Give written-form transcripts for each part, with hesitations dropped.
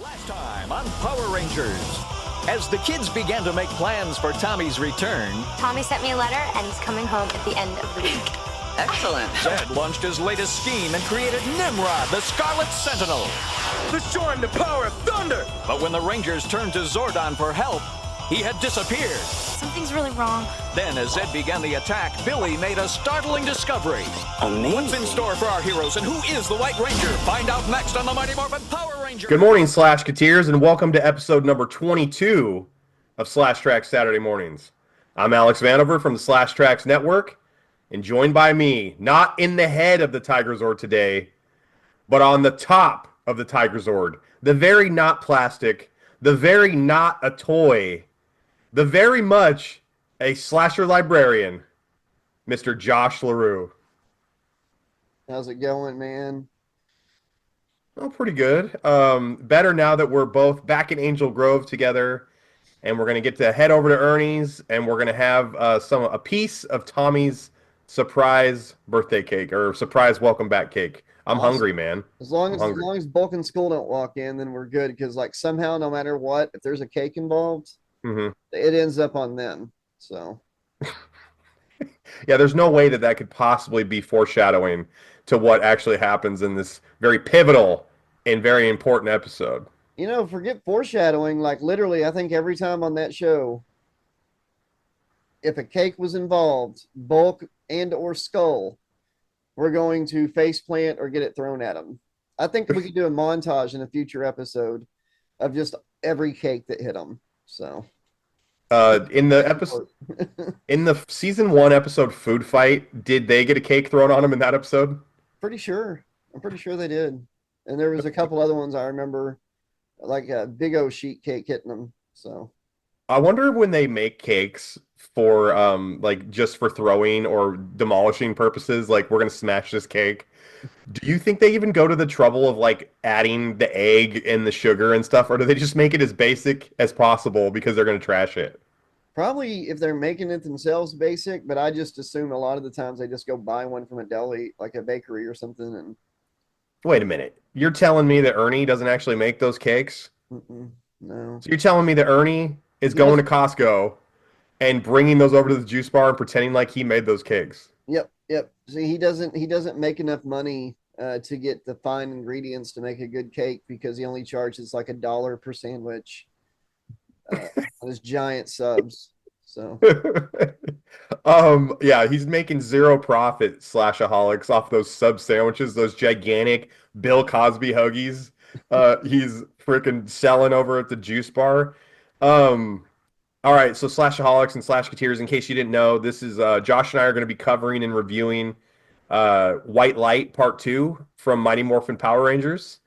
Last time on Power Rangers. As the kids began to make plans for Tommy's return, Tommy sent me a letter, and he's coming home at the end of the week. Excellent. Zed launched his latest scheme and created Nimrod, the Scarlet Sentinel. Let's show him the power of thunder! But when the Rangers turned to Zordon for help, he had disappeared. Something's really wrong. Then, as Zed began the attack, Billy made a startling discovery. Amazing. What's in store for our heroes, and who is the White Ranger? Find out next on the Mighty Morphin Power Ranger. Good morning, Slash-Keteers, and welcome to episode number 22 of Slash Trax Saturday Mornings. I'm Alex Vanover from the Slash Trax Network, and joined by me, not in the head of the Tiger Zord today, but on the top of the Tiger Zord, the very not plastic, the very not a toy, the very much a slasher librarian, Mr. Josh LaRue. How's it going, man? Oh, pretty good. Better now that we're both back in Angel Grove together, and we're going to get to head over to Ernie's, and we're going to have a piece of Tommy's surprise birthday cake, or surprise welcome back cake. I'm Awesome. hungry, man. As long as Bulk and School don't walk in, then we're good. Because like somehow, no matter what, if there's a cake involved, it ends up on them. So yeah, there's no way that could possibly be foreshadowing to what actually happens in this very pivotal and very important episode. You know, forget foreshadowing. Like literally, I think every time on that show, if a cake was involved, Bulk and or Skull, we're going to face plant or get it thrown at them. I think we could do a montage in a future episode of just every cake that hit them. So, in the episode, in the season 1 episode Food Fight, did they get a cake thrown on them in that episode? pretty sure. I'm pretty sure they did. And there was a couple other ones I remember, like a big O sheet cake hitting them. So I wonder when they make cakes for like just for throwing or demolishing purposes, like we're gonna smash this cake. Do you think they even go to the trouble of like adding the egg and the sugar and stuff, or do they just make it as basic as possible because they're gonna trash it? probably if they're making it themselves basic, but I just assume a lot of the times they just go buy one from a deli, like a bakery or something. And Wait a minute. You're telling me that Ernie doesn't actually make those cakes? no. So you're telling me that Ernie is going to Costco and bringing those over to the juice bar and pretending like he made those cakes? Yep. See, he doesn't make enough money to get the fine ingredients to make a good cake because he only charges like $1 per sandwich on his giant subs. So yeah, he's making zero profit, Slashaholics, off those sub sandwiches, those gigantic Bill Cosby hoagies. He's freaking selling over at the juice bar. All right, so Slashaholics and Slash-Keteers, in case you didn't know, this is Josh and I are going to be covering and reviewing White Light Part 2 from Mighty Morphin Power Rangers.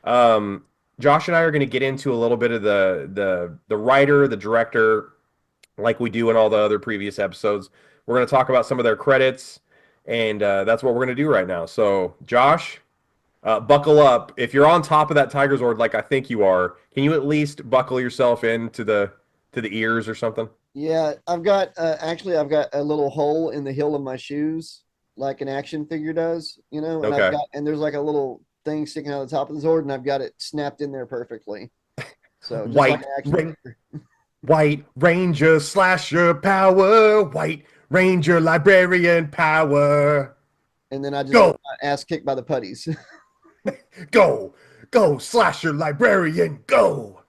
Josh and I are going to get into a little bit of the writer, the director, like we do in all the other previous episodes. We're going to talk about some of their credits, and that's what we're going to do right now. So, Josh, buckle up. If you're on top of that Tiger Zord like I think you are, can you at least buckle yourself into the ears or something? yeah, I've got a little hole in the heel of my shoes, like an action figure does, you know. And Okay. and there's like a little thing sticking out of the top of the Zord, and I've got it snapped in there perfectly. So just like an action figure. White Ranger Slasher power, White Ranger Librarian power. And then I just Go. got my ass kicked by the putties. Go Slasher Librarian, go.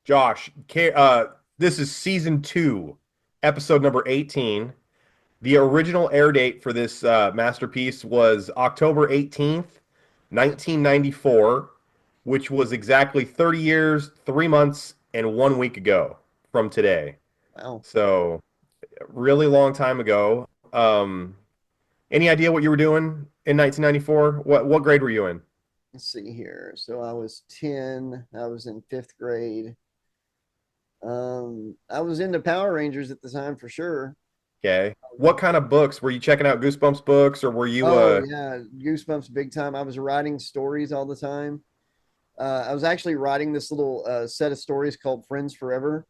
Josh, this is season 2, episode number 18. The original air date for this masterpiece was October 18th, 1994, which was exactly 30 years, 3 months, and 1 week ago from today. Wow. So, really long time ago. Any idea what you were doing in 1994? What grade were you in? Let's see here. So I was 10. I was in 5th grade. I was into Power Rangers at the time for sure. Okay. What kind of books? Were you checking out Goosebumps books, or were you Yeah, Goosebumps big time. I was writing stories all the time. I was actually writing this little set of stories called Friends Forever,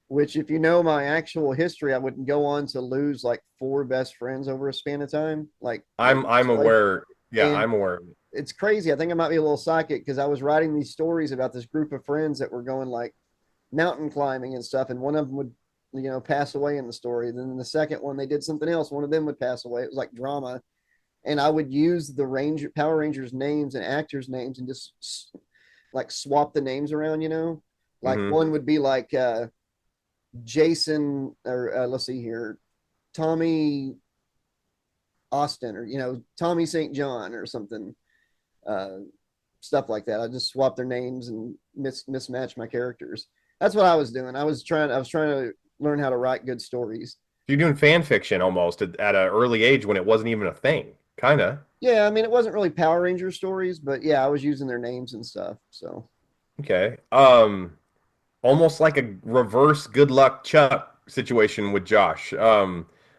which if you know my actual history, I would go on to lose like 4 best friends over a span of time. Like I'm aware. Yeah, I'm aware of it. It's crazy. I think I might be a little psychic because I was writing these stories about this group of friends that were going like mountain climbing and stuff, and one of them would, pass away in the story. Then in the second one, they did something else. One of them would pass away. It was like drama, and I would use the Power Rangers names and actors' names and just like swap the names around. Like Hmm. one would be like Jason, or let's see here, Tommy Austin, or Tommy St. John or something. Uh, Stuff like that. I just swap their names and mismatch my characters. That's what I was doing. I was trying to learn how to write good stories. You're doing fan fiction almost at an early age when it wasn't even a thing, kind of. Yeah, I mean it wasn't really Power Ranger stories, but yeah, I was using their names and stuff. So Okay. Almost like a reverse Good Luck Chuck situation with Josh.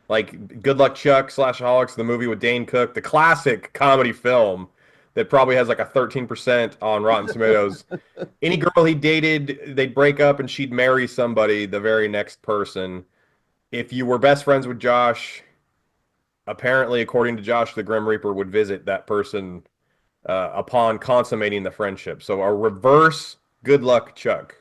Like Good Luck Chuck slash Holics, the movie with Dane Cook, the classic comedy film that probably has like a 13% on Rotten Tomatoes. Any girl he dated, they'd break up and she'd marry somebody, the very next person. If you were best friends with Josh, apparently, according to Josh, the Grim Reaper would visit that person upon consummating the friendship. So a reverse Good Luck Chuck.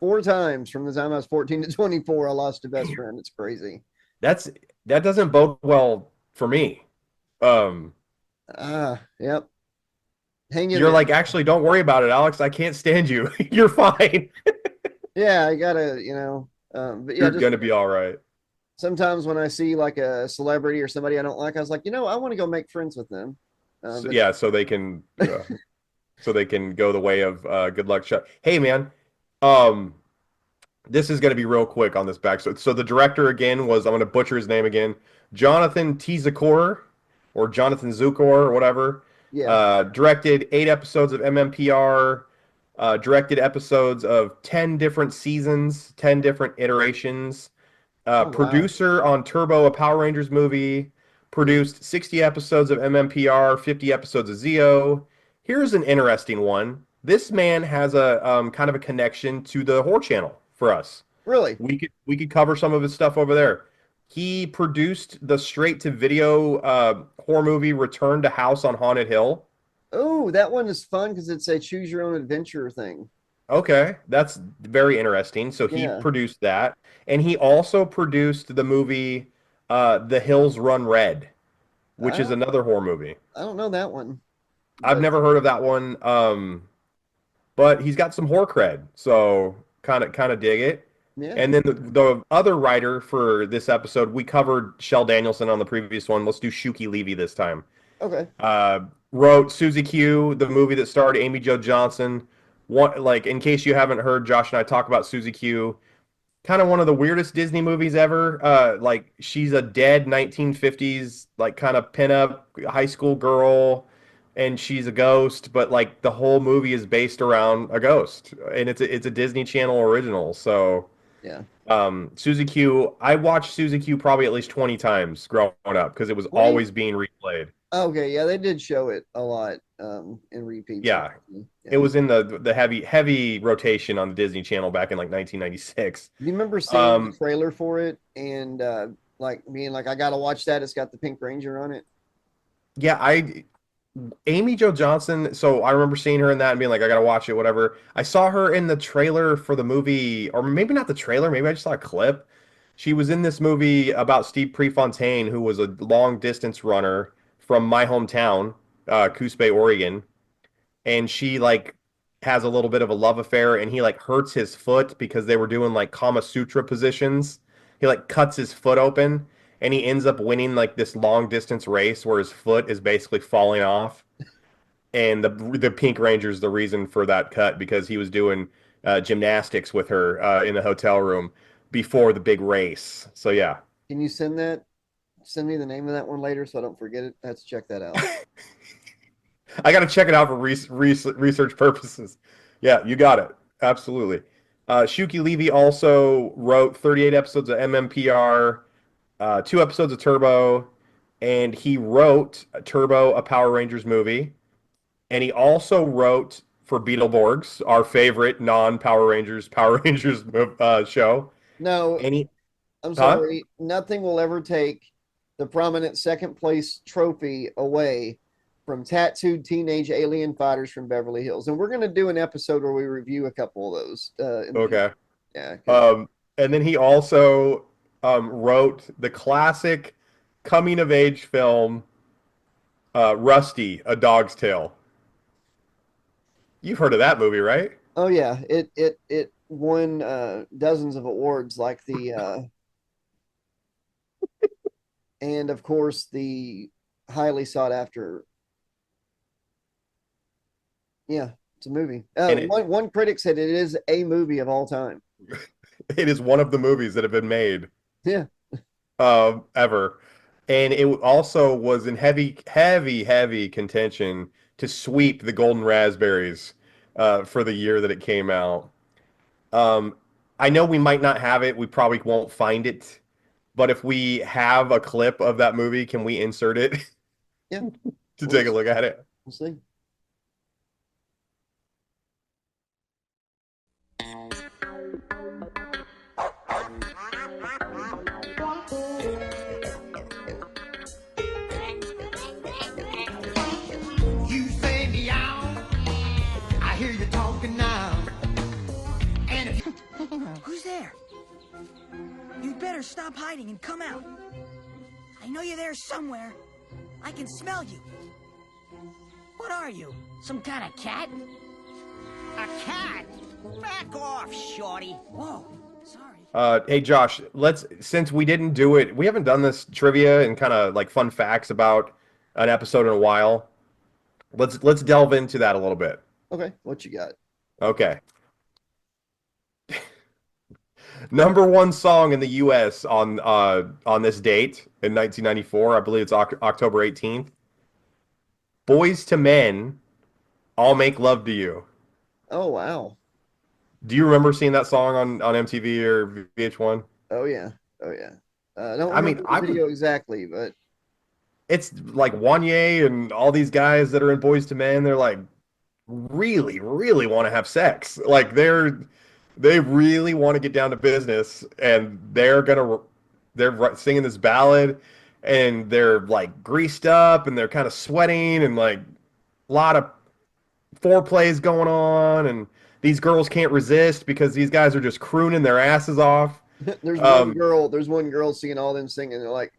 4 times from the time I was 14 to 24, I lost a best friend. It's crazy. That's that doesn't bode well for me. Um, Yep. Hang in you're there. like, actually, don't worry about it, Alex. I can't stand you. You're fine. Yeah, I gotta, but yeah, You're just gonna be all right. sometimes when I see like a celebrity or somebody I don't like, I was like, I want to go make friends with them. So, But yeah, so they can go the way of Good Luck Chuck. Hey, man. Um, this is going to be real quick on this backstory. So the director again was, I'm going to butcher his name again, Jonathan Tzakor or Jonathan Zukor or whatever. yeah. Directed 8 episodes of MMPR. Directed episodes of 10 different seasons, 10 different iterations. Oh wow. Producer on Turbo, a Power Rangers movie. Produced 60 episodes of MMPR, 50 episodes of Zeo. Here's an interesting one. This man has a kind of a connection to the horror channel for us. Really? We could cover some of his stuff over there. He produced the straight to video horror movie Return to House on Haunted Hill. Oh, that one is fun because it's a choose your own adventure thing. Okay, that's very interesting. So he Yeah. produced that, and he also produced the movie The Hills Run Red, which is I another horror movie. I don't know that one, I've but never heard of that one, but he's got some horror cred, so kind of dig it. yeah. And then the other writer for this episode, we covered Shel Danielson on the previous one. Let's do Shuki Levy this time. Okay. Uh, Wrote Susie Q, the movie that starred Amy Jo Johnson. One, like, in case you haven't heard Josh and I talk about Susie Q, kind of one of the weirdest Disney movies ever. Like, she's a dead 1950s, like, kind of pinup high school girl, and she's a ghost, but like the whole movie is based around a ghost, and it's a Disney Channel original. So, Yeah. Susie Q, I watched Susie Q probably at least 20 times growing up because it was 20. always being replayed. Okay, yeah, they did show it a lot in repeats. Yeah, it Yeah. was in the heavy rotation on the Disney Channel back in like 1996. Do you remember seeing the Um, trailer for it and like being like, I gotta watch that. It's got the Pink Ranger on it. yeah, Amy Jo Johnson. So I remember seeing her in that and being like, I gotta watch it, whatever. I saw her in the trailer for the movie, or maybe not the trailer, maybe I just saw a clip. She was in this movie about Steve Prefontaine, who was a long distance runner from my hometown, Coos Bay, Oregon, and she like has a little bit of a love affair, and he like hurts his foot because they were doing like Kama Sutra positions. He like cuts his foot open, and he ends up winning like this long distance race where his foot is basically falling off. And the Pink Ranger's the reason for that cut because he was doing gymnastics with her in the hotel room before the big race. So yeah, Can you send me the name of that one later so I don't forget it? I have to check that out. I got to check it out for research purposes. Yeah, you got it. Absolutely. Shuki Levy also wrote 38 episodes of MMPR, 2 episodes of Turbo, and he wrote Turbo, a Power Rangers movie. And he also wrote for Beetleborgs, our favorite non-Power Rangers Power Rangers show. No, And he, I'm huh? sorry. Nothing will ever take the prominent second place trophy away from tattooed teenage alien fighters from Beverly Hills, and we're gonna do an episode where we review a couple of those. Okay. Yeah. And then he also wrote the classic coming of age film Rusty, A Dog's Tale. You've heard of that movie, right? Oh yeah, it won dozens of awards, like the and of course the highly sought after. Yeah, it's a movie. And it, One critic said it is a movie of all time. it is one of the movies that have been made Yeah. ever. And it also was in heavy contention to sweep the Golden Raspberries for the year that it came out. Um, I know we might not have it. We probably won't find it. But if we have a clip of that movie, can we insert it Yeah. to take a look at it? We'll see. You say meow, I hear you talking now. And if Who's there? You'd better stop hiding and come out. I know you're there somewhere. I can smell you. What are you? Some kind of cat? A cat? Back off, shorty. Whoa, sorry. Hey Josh, since we didn't do it, we haven't done this trivia and kind of like fun facts about an episode in a while. Let's delve into that a little bit. Okay, what you got? Okay. Number one song in the U.S. on this date in 1994, I believe it's October 18th. Boys to Men, I'll Make Love to You. Oh wow. Do you remember seeing that song on MTV or VH1? Oh yeah. Oh yeah. I don't I mean, remember the video exactly, but it's like Wanye and all these guys that are in Boys to Men. They're like really want to have sex. Like they really want to get down to business, and they're singing this ballad, and they're like greased up, and they're kind of sweating, and like a lot of foreplays going on, and these girls can't resist because these guys are just crooning their asses off. there's one girl singing all them singing. They're like,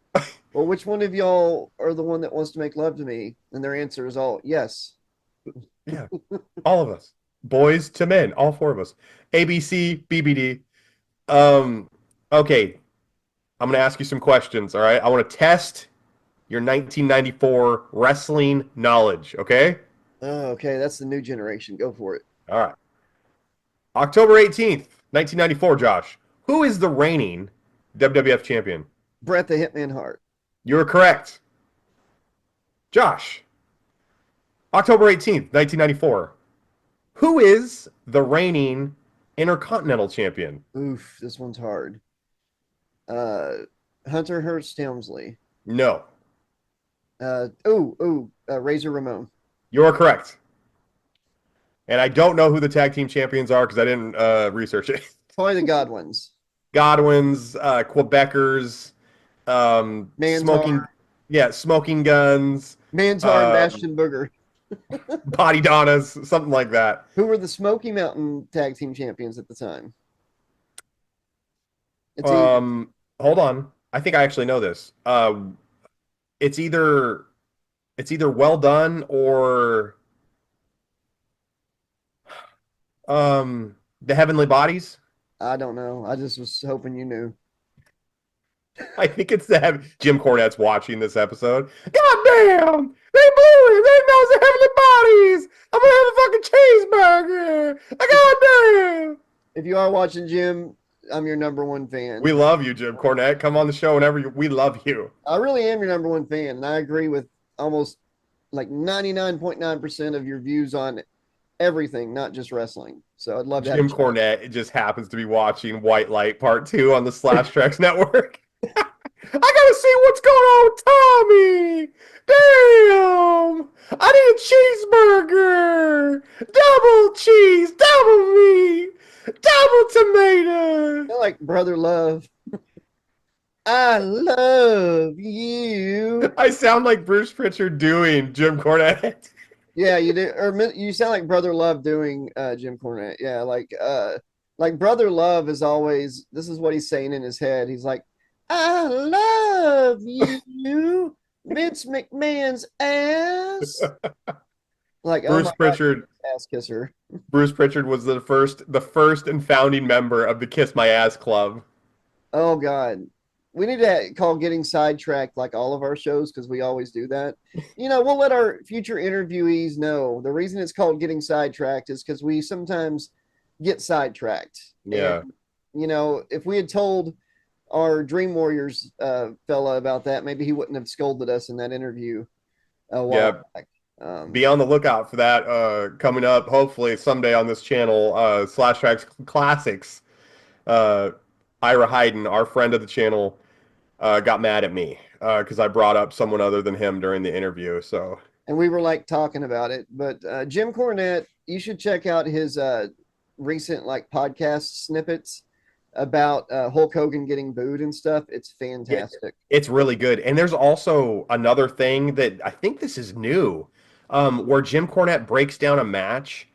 well, which one of y'all are the one that wants to make love to me? And their answer is all yes. Yeah, all of us. Boys to Men, all four of us. ABC, BBD. Okay, I'm going to ask you some questions, all right? I want to test your 1994 wrestling knowledge, okay? Oh, okay, that's the new generation. Go for it. All right. October 18th, 1994, Josh. Who is the reigning WWF champion? Bret the Hitman Hart. You're correct. Josh. October 18th, 1994. Who is the reigning Intercontinental champion? Oof, this one's hard. Hunter Hearst Helmsley. No. Razor Ramon. You're correct. And I don't know who the tag team champions are because I didn't research it. Probably the Godwins. Godwins, Quebecers, smoking guns, Mantar and Bastion Booger. Body Donnas, something like that. Who were the Smoky Mountain tag team champions at the time? Hold on. I think I actually know this. It's either Well Done or the Heavenly Bodies. I don't know. I just was hoping you knew. I think it's Jim Cornette's watching this episode. God damn! They blew it! They know it's the Heavenly Bodies! I'm gonna have a fucking cheeseburger! God damn! If you are watching, Jim, I'm your number one fan. We love you, Jim Cornette. Come on the show whenever we love you. I really am your number one fan, and I agree with almost like 99.9% of your views on everything, not just wrestling. So I'd love to have Jim Cornette just happens to be watching White Light Part 2 on the Trax Network. I gotta see what's going on with Tommy. Damn! I need a cheeseburger. Double cheese, double meat, double tomato. I like Brother Love. I love you. I sound like Bruce Pritchard doing Jim Cornette. Yeah, you do. Or you sound like Brother Love doing Jim Cornette. Yeah, like Brother Love is always. This is what he's saying in his head. He's like, I love you, Vince McMahon's ass. Like, oh Bruce my God, Pritchard. ass kisser. Bruce Pritchard was the first and founding member of the Kiss My Ass Club. Oh God. We need to call Getting Sidetracked like all of our shows because we always do that. We'll let our future interviewees know. The reason it's called Getting Sidetracked is because we sometimes get sidetracked. Yeah. And, if we had told our Dream Warriors fella about that, maybe he wouldn't have scolded us in that interview a while back. Be on the lookout for that coming up, hopefully someday on this channel. Slash Tracks Classics. Ira Hayden, our friend of the channel, got mad at me because I brought up someone other than him during the interview. So, and we were like talking about it, but Jim Cornette, you should check out his recent like podcast snippets about Hulk Hogan getting booed and stuff. It's fantastic. It's really good. And there's also another thing that I think this is new, where Jim Cornette breaks down a match.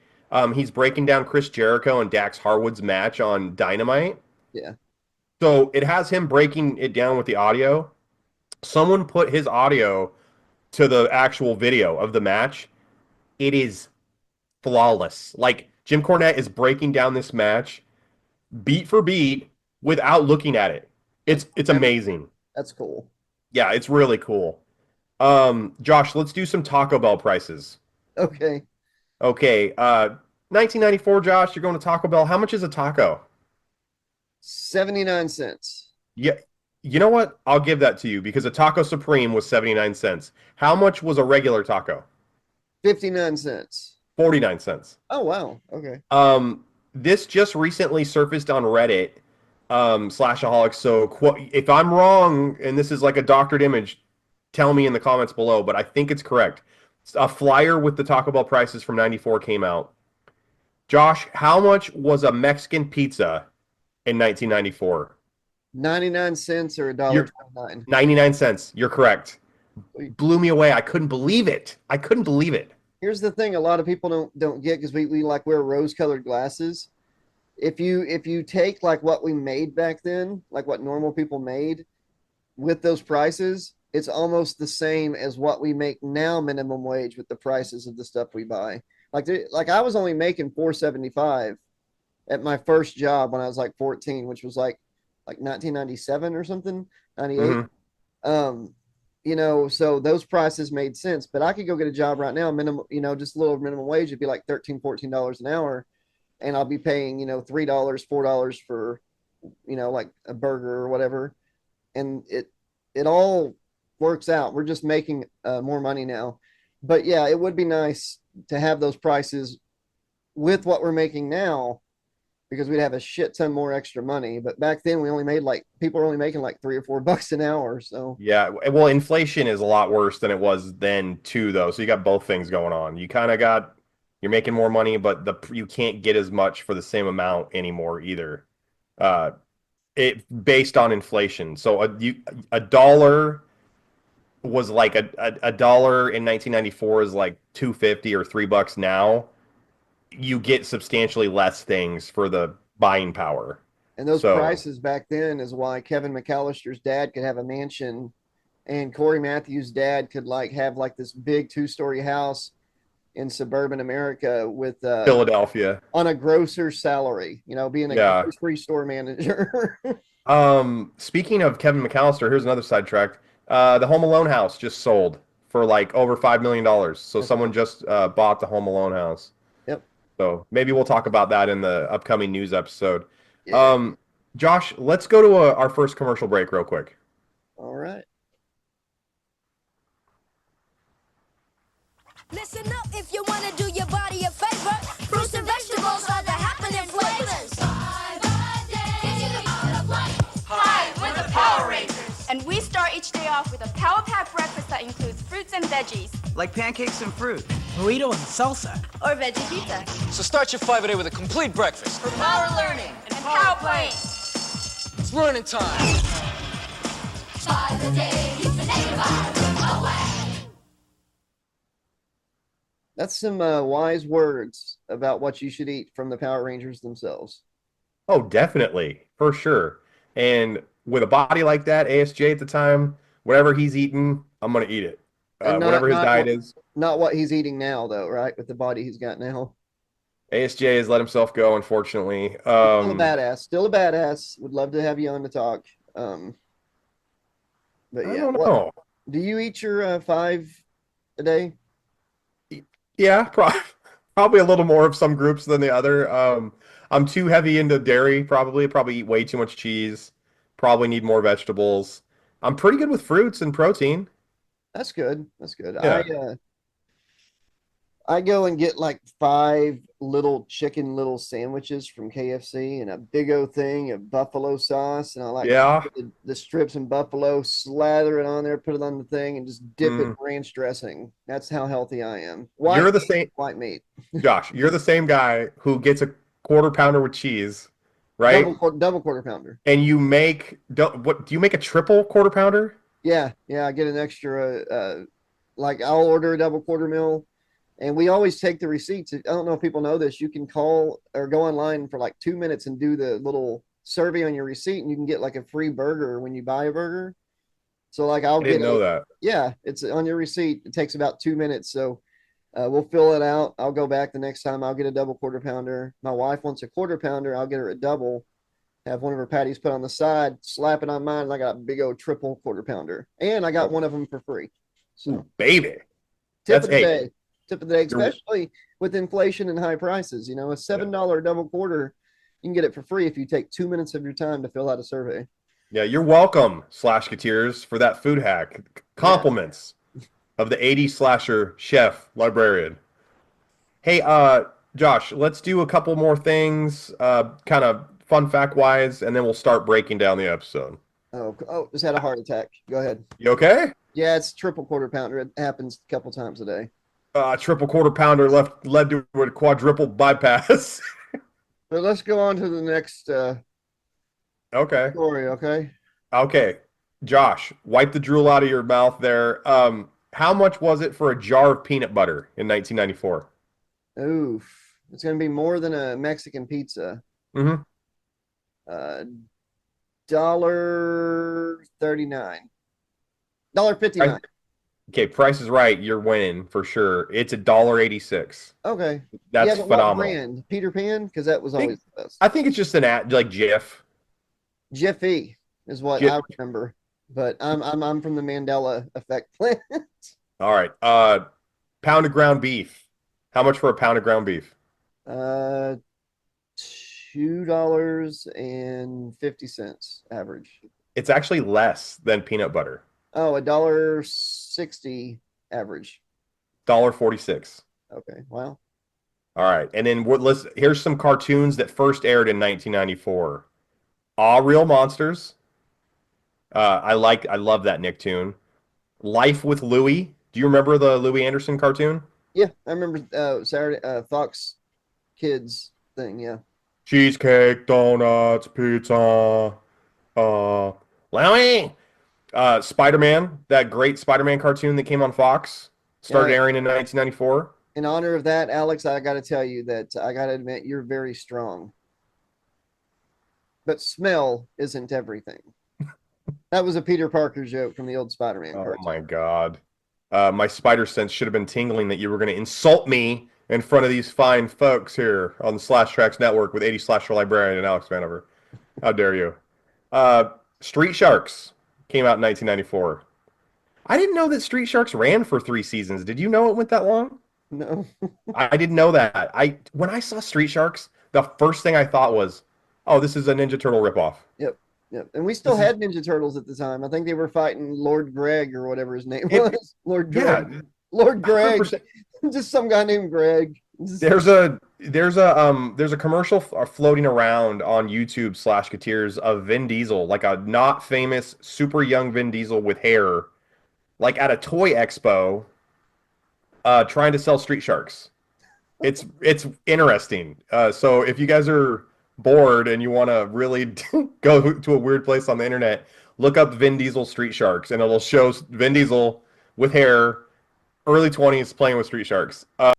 He's breaking down Chris Jericho and Dax Harwood's match on Dynamite. Yeah. So it has him breaking it down with the audio. Someone put his audio to the actual video of the match. It is flawless. Like, Jim Cornette is breaking down this match beat for beat without looking at it. It's amazing. That's cool. Yeah, it's really cool. Josh, let's do some Taco Bell prices. Okay. 1994, Josh, you're going to Taco Bell. How much is a taco? 79 cents. Yeah, you know what? I'll give that to you because a Taco Supreme was 79 cents. How much was a regular taco? 59 cents. 49 cents. Oh, wow. Okay. This just recently surfaced on Reddit, Slashaholics. So if I'm wrong, and this is like a doctored image, tell me in the comments below, but I think it's correct. A flyer with the Taco Bell prices from 94 came out. Josh, how much was a Mexican pizza in 1994? 99 cents or $1.29. 99 cents. You're correct. Blew me away. I couldn't believe it. Here's the thing: a lot of people don't get because we like wear rose-colored glasses. If you take like what we made back then, like what normal people made, with those prices, it's almost the same as what we make now minimum wage with the prices of the stuff we buy. Like I was only making $4.75 at my first job when I was like 14, which was like 1997 or something, 98. So those prices made sense, but I could go get a job right now, minimum, just a little minimum wage. It'd be like $13-14 an hour. And I'll be paying, $3, $4 for, like a burger or whatever. And it all works out. We're just making more money now. But yeah, it would be nice to have those prices with what we're making now, because we'd have a shit ton more extra money. But back then people were only making like $3 or $4 an hour. So yeah, well, inflation is a lot worse than it was then too, though. So you got both things going on. You kind of you're making more money, but you can't get as much for the same amount anymore either. It based on inflation. So a dollar was like a dollar in 1994 is like $2.50 or $3 now. You get substantially less things for the buying power. And those prices back then is why Kevin McAllister's dad could have a mansion and Corey Matthews' dad could have this big 2-story house in suburban America with Philadelphia on a grocer's salary, being a grocery store manager. Speaking of Kevin McAllister, here's another sidetrack. The Home Alone house just sold for like over $5 million. So someone just bought the Home Alone house. Yep. So maybe we'll talk about that in the upcoming news episode. Yeah. Josh, let's go to our first commercial break real quick. All right. Listen up if you want to do your body a favor. Fruits and vegetables are the happening flavors. Hi, we're the Power Rangers. And we start each day off with a Power Pack breakfast that includes fruits and veggies. Like pancakes and fruit. Burrito and salsa. Or veggie pizza. So start your 5-a-day with a complete breakfast. For power learning and power playing. It's learning time. By the day, keep the negative vibe away. That's some wise words about what you should eat from the Power Rangers themselves. Oh, definitely, for sure. And with a body like that, ASJ at the time, whatever he's eating, I'm gonna eat it. And Whatever his diet is. not what he's eating now, though, right? With the body he's got now. ASJ has let himself go, unfortunately. Still a badass. Still a badass. Would love to have you on to talk. But I yeah, don't know. do you eat your 5 a day? Yeah, probably a little more of some groups than the other. I'm too heavy into dairy, probably eat way too much cheese, probably need more vegetables. I'm pretty good with fruits and protein. That's good. That's good. Yeah. I go and get like 5 little chicken little sandwiches from KFC and a big old thing of buffalo sauce. And I like Yeah. the strips and buffalo, slather it on there, put it on the thing, and just dip it in Mm. ranch dressing. That's how healthy I am. You're the same, white meat. Josh. You're the same guy who gets a quarter pounder with cheese, right? Double quarter pounder. And you make what? Do you make a triple quarter pounder? Yeah, I get an extra. Like I'll order a double quarter meal, and we always take the receipts. I don't know if people know this. You can call or go online for like 2 minutes and do the little survey on your receipt, and you can get like a free burger when you buy a burger. So like I didn't know that. Yeah, it's on your receipt. It takes about 2 minutes. So we'll fill it out. I'll go back the next time. I'll get a double quarter pounder. My wife wants a quarter pounder. I'll get her a double. Have one of her patties put on the side, slap it on mine, and I got a big old triple quarter pounder. And I got one of them for free. So Baby. tip of the day. Tip of the day, You're- especially with inflation and high prices. You know, a $7 double quarter, you can get it for free if you take 2 minutes of your time to fill out a survey. Yeah, you're welcome, Slashketeers, for that food hack. Compliments of the 80s slasher chef librarian. Hey, Josh, let's do a couple more things, kind of fun fact wise, and then we'll start breaking down the episode. Oh, just had a heart attack. Go ahead. You okay? Yeah, it's triple quarter pounder. It happens a couple times a day. Triple quarter pounder led to a quadruple bypass. But let's go on to the next Okay. story, okay? Okay. Josh, wipe the drool out of your mouth there. How much was it for a jar of peanut butter in 1994? Oof. It's going to be more than a Mexican pizza. Mm-hmm. $1.39. $1.59. Okay, Price is Right. You're winning for sure. It's $1.86. Okay. That's Yeah, but what phenomenal. brand? Peter Pan? Because that was always the best. I think it's just an ad, like Jif. Jiffy is what I remember. But I'm from the Mandela effect plant. All right. Pound of ground beef. How much for a pound of ground beef? $2.50 average. It's actually less than peanut butter. Oh, $1.60 average. $1.46. Okay, wow. All right. And then here's some cartoons that first aired in 1994. Real Monsters. I love that Nicktoon. Life with Louie. Do you remember the Louie Anderson cartoon? Yeah, I remember Saturday Fox Kids thing, yeah. Cheesecake, donuts, pizza. Louie. Spider-Man, that great Spider-Man cartoon that came on Fox, started airing in 1994. In honor of that, Alex, I got to tell you that I got to admit you're very strong. But smell isn't everything. That was a Peter Parker joke from the old Spider-Man cartoon. Oh my God. My spider sense should have been tingling that you were going to insult me in front of these fine folks here on the Slash Trax Network with 80 Slasher Librarian and Alex Vanover. How dare you? Street Sharks came out in 1994. I didn't know that Street Sharks ran for 3 seasons. Did you know it went that long? No. I didn't know that. When I saw Street Sharks, the first thing I thought was, oh, this is a Ninja Turtle ripoff. Yep. And we still had Ninja Turtles at the time. I think they were fighting Lord Greg or whatever his name was. Lord Greg. Yeah. Lord Greg. 100%. Just some guy named Greg. There's a commercial floating around on YouTube /Keteers of Vin Diesel, like a not famous, super young Vin Diesel with hair, like at a toy expo, trying to sell Street Sharks. It's interesting. So if you guys are bored and you want to really go to a weird place on the internet, look up Vin Diesel Street Sharks, and it'll show Vin Diesel with hair, early 20s, playing with street sharks. At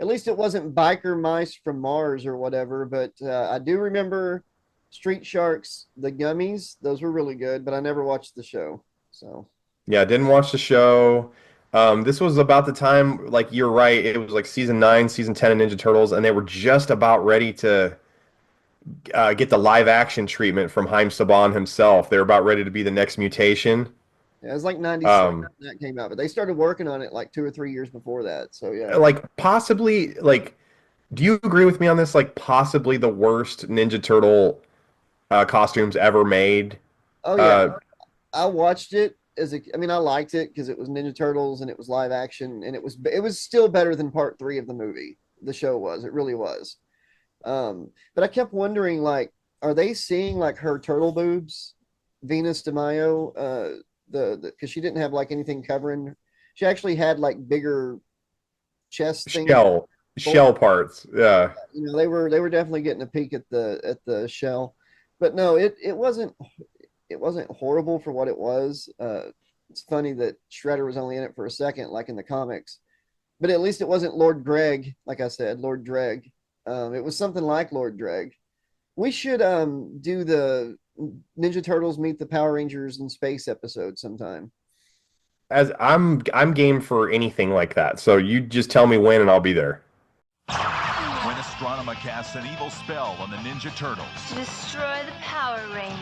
least it wasn't biker mice from Mars or whatever, but I do remember Street Sharks, the gummies. Those were really good, but I never watched the show. So Yeah, didn't watch the show. This was about the time, like you're right, it was like season 9, season 10 of Ninja Turtles, and they were just about ready to get the live action treatment from Haim Saban himself. They were about ready to be the next mutation. yeah, it was like 97 when that came out, but they started working on it like 2 or 3 years before that. So yeah. Like possibly, like, do you agree with me on this? Like possibly the worst Ninja Turtle costumes ever made. Oh yeah. I watched it I mean, I liked it because it was Ninja Turtles and it was live action, and it was still better than part 3 of the movie. The show was, it really was. But I kept wondering, like, are they seeing like her turtle boobs, Venus de Mayo, because she didn't have like anything covering. She actually had like bigger chest things. Shell parts. Yeah. You know, they were definitely getting a peek at the shell, but no, it wasn't horrible for what it was. It's funny that Shredder was only in it for a second, like in the comics, but at least it wasn't Lord Greg. Like I said, Lord Dreg. It was something like Lord Dreg. We should do the Ninja Turtles meet the Power Rangers in space episode sometime. As I'm game for anything like that. So you just tell me when and I'll be there. When Astronema casts an evil spell on the Ninja Turtles. To destroy the Power Rangers.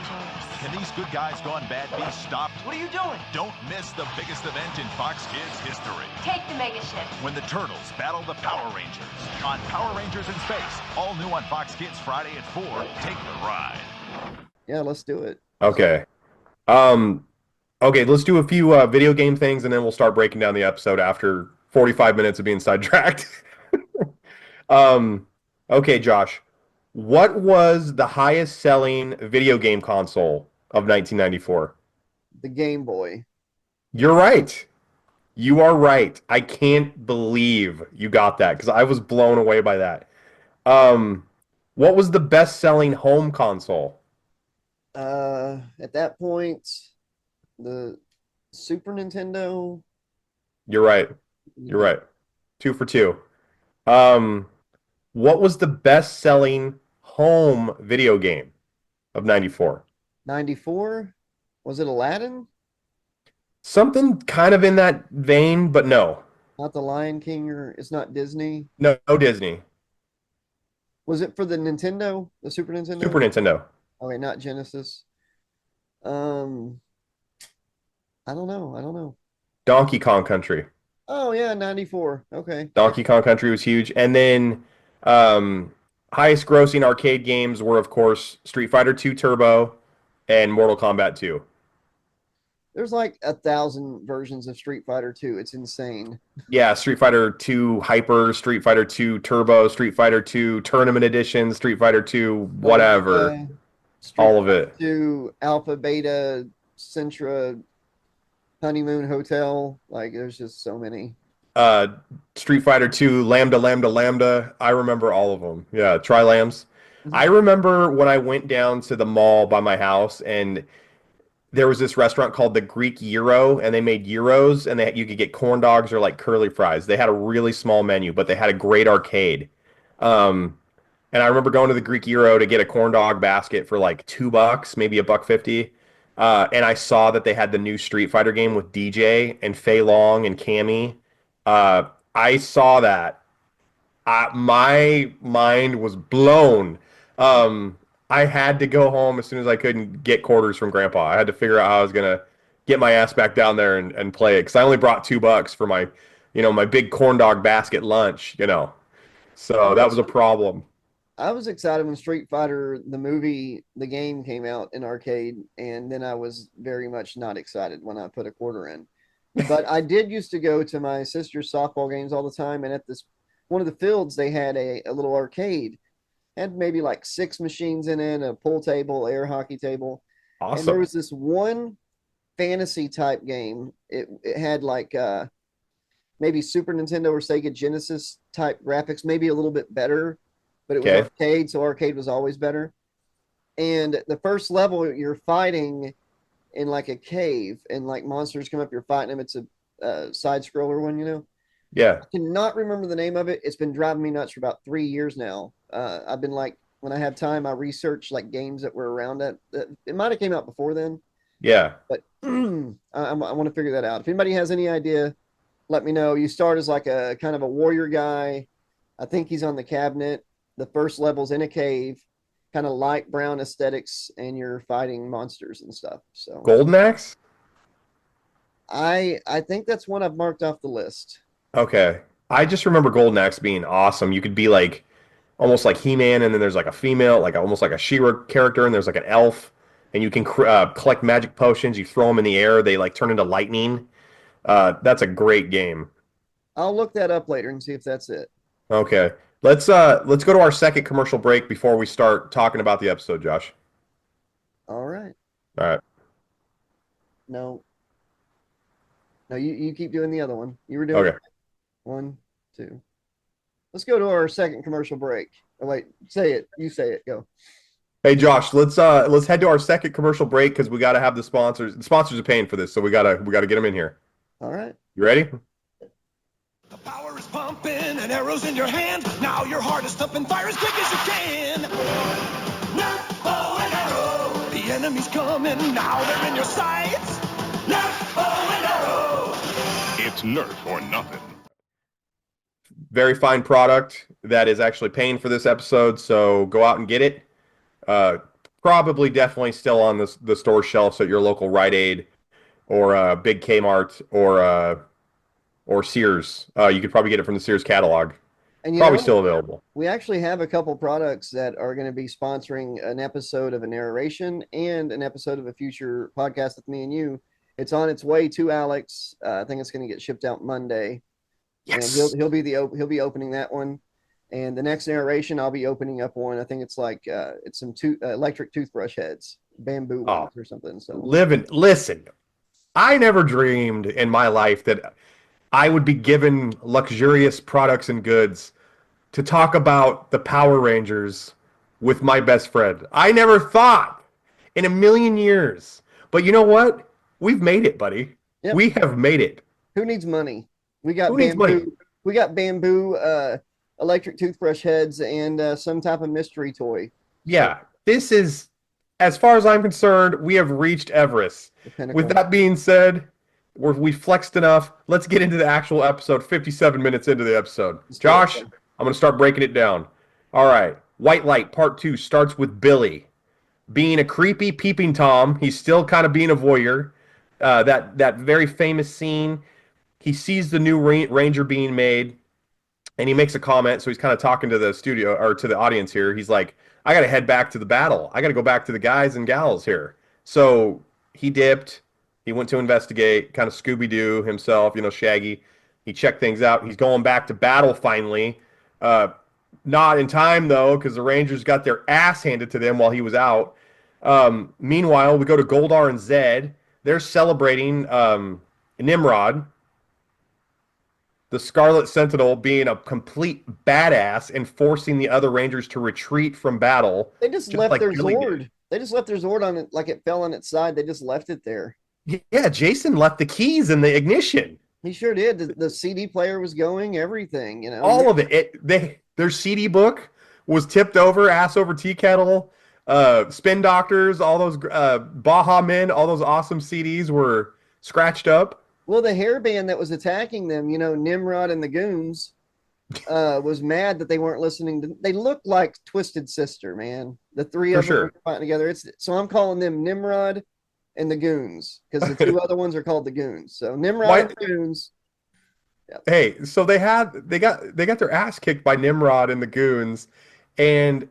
Can these good guys gone bad be stopped? What are you doing? Don't miss the biggest event in Fox Kids history. Take the mega ship. When the Turtles battle the Power Rangers. On Power Rangers in Space. All new on Fox Kids Friday at 4. Take the ride. Yeah, let's do it. Okay. Okay, let's do a few video game things, and then we'll start breaking down the episode after 45 minutes of being sidetracked. Okay, Josh, what was the highest selling video game console of 1994? The Game Boy. You're right. You are right. I can't believe you got that because I was blown away by that. What was the best selling home console? At that point, the Super Nintendo. You're right. You're right. 2 for 2. What was the best-selling home video game of 94? 94? Was it Aladdin? Something kind of in that vein, but no. Not the Lion King, or it's not Disney? No Disney. Was it for the Nintendo? The Super Nintendo? Super Nintendo. Okay, not Genesis. I don't know. Donkey Kong Country. Oh yeah, 94. Okay. Donkey Kong Country was huge. And then highest grossing arcade games were, of course, Street Fighter 2 Turbo and Mortal Kombat 2. There's like 1,000 versions of Street Fighter 2. It's insane. Yeah, Street Fighter 2 Hyper, Street Fighter 2 Turbo, Street Fighter 2 Tournament Edition, Street Fighter 2 whatever. All of it. 2 Alpha, Beta, Centra, Honeymoon Hotel. Like, there's just so many. Street Fighter 2 Lambda, Lambda, Lambda. I remember all of them. Yeah, Tri-Lams. I remember when I went down to the mall by my house, and there was this restaurant called the Greek Euro, and they made gyros, and you could get corn dogs or like curly fries. They had a really small menu, but they had a great arcade. And I remember going to the Greek Euro to get a corn dog basket for like $2, maybe $1.50. And I saw that they had the new Street Fighter game with DJ and Fei Long and Cammy. I saw that. My mind was blown. I had to go home as soon as I could and get quarters from Grandpa. I had to figure out how I was gonna get my ass back down there and play it because I only brought $2 for my, my big corn dog basket lunch. So that was a problem. I was excited when Street Fighter, the game came out in arcade, and then I was very much not excited when I put a quarter in. But I did used to go to my sister's softball games all the time, and at one of the fields, they had a little arcade. Had maybe like 6 machines in it, a pool table, air hockey table. Awesome. And there was this one fantasy type game. It had like maybe Super Nintendo or Sega Genesis type graphics, maybe a little bit better, but it was arcade, so arcade was always better. And the first level, you're fighting in like a cave, and like monsters come up, you're fighting them. It's a side scroller one, you know. Yeah. I cannot remember the name of it. It's been driving me nuts for about 3 years now. I've been like, when I have time, I research like games that were around that. It might have came out before then, Yeah. but I want to figure that out. If anybody has any idea, let me know. You start as like a kind of a warrior guy. I think he's on the cabinet. The first level's in a cave, kind of light brown aesthetics, and you're fighting monsters and stuff. So Golden Axe? I think that's one I've marked off the list. Okay. I just remember Golden Axe being awesome. You could be like almost like He-Man, and then there's like a female, like almost like a She-Ra character, and there's like an elf, and you can collect magic potions. You throw them in the air, they like turn into lightning. That's a great game. I'll look that up later and see if that's it. Okay. Let's go to our second commercial break before we start talking about the episode, Josh. All right. All right. No. No, you keep doing the other one. You were doing Okay. 1, 2. Let's go to our second commercial break. Oh, wait, say it. You say it. Go. Hey Josh, let's head to our second commercial break because we got to have the sponsors. The sponsors are paying for this, so we gotta get them in here. All right. You ready? The power is pumping and arrows in your hand. Now your heart is thumping, fire as quick as you can. Nerf, bow, and arrow. The enemy's coming, now they're in your sights. Nerf, bow, and arrow. It's Nerf or nothing. Very fine product that is actually paying for this episode, so go out and get it. Probably definitely still on the store shelves at your local Rite Aid or big Kmart or Sears. You could probably get it from the Sears catalog. And probably still available. We actually have a couple products that are going to be sponsoring an episode of a narration and an episode of a future podcast with me and you. It's on its way to Alex. I think it's going to get shipped out Monday. Yes. And he'll be opening that one. And the next narration, I'll be opening up one. I think it's like it's some electric toothbrush heads, bamboo ones or something. So Listen, I never dreamed in my life that I would be given luxurious products and goods to talk about the Power Rangers with my best friend. I never thought in a million years. But you know what? We've made it, buddy. Yep. We have made it. Who needs money? We got Who needs money? bamboo. We got bamboo electric toothbrush heads and some type of mystery toy. Yeah, this is, as far as I'm concerned, we have reached Everest. With that being said, we flexed enough. Let's get into the actual episode, 57 minutes into the episode. Josh, I'm going to start breaking it down. All right, White Light Part 2 starts with Billy being a creepy peeping Tom. He's still kind of being a voyeur. That very famous scene, he sees the new Ranger being made, and he makes a comment. So he's kind of talking to the studio or to the audience here. He's like, I got to head back to the battle. I got to go back to the guys and gals here. So he dipped. He went to investigate, kind of Scooby-Doo himself, Shaggy. He checked things out. He's going back to battle finally. Not in time, though, because the Rangers got their ass handed to them while he was out. Meanwhile, we go to Goldar and Zed. They're celebrating Nimrod, the Scarlet Sentinel, being a complete badass and forcing the other Rangers to retreat from battle. They just left like their Billy Zord. did. They just left their Zord on it like it fell on its side. They just left it there. Yeah, Jason left the keys in the ignition. He sure did. The CD player was going, everything, All of it. Their CD book was tipped over, ass over tea kettle. Spin Doctors, all those Baja Men, all those awesome CDs were scratched up. Well, the hairband that was attacking them, Nimrod and the Goons, was mad that they weren't listening to. They looked like Twisted Sister, man. The three of them were fighting together. So I'm calling them Nimrod and the Goons because the two other ones are called the Goons. So Nimrod and the Goons. Yep. Hey, so they got their ass kicked by Nimrod and the Goons, and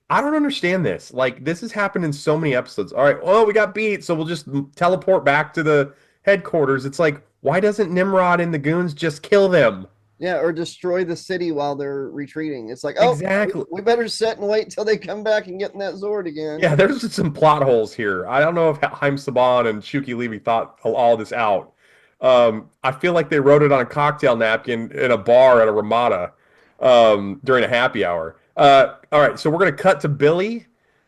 I don't understand this. Like, this has happened in so many episodes. All right, well, we got beat, so we'll just teleport back to the headquarters. It's like, why doesn't Nimrod and the Goons just kill them? Yeah, or destroy the city while they're retreating. It's like, oh, exactly. We better sit and wait until they come back and get in that Zord again. Yeah, there's just some plot holes here. I don't know if Haim Saban and Shuki Levy thought all this out. I feel like they wrote it on a cocktail napkin in a bar at a Ramada during a happy hour. All right, so we're going to cut to Billy.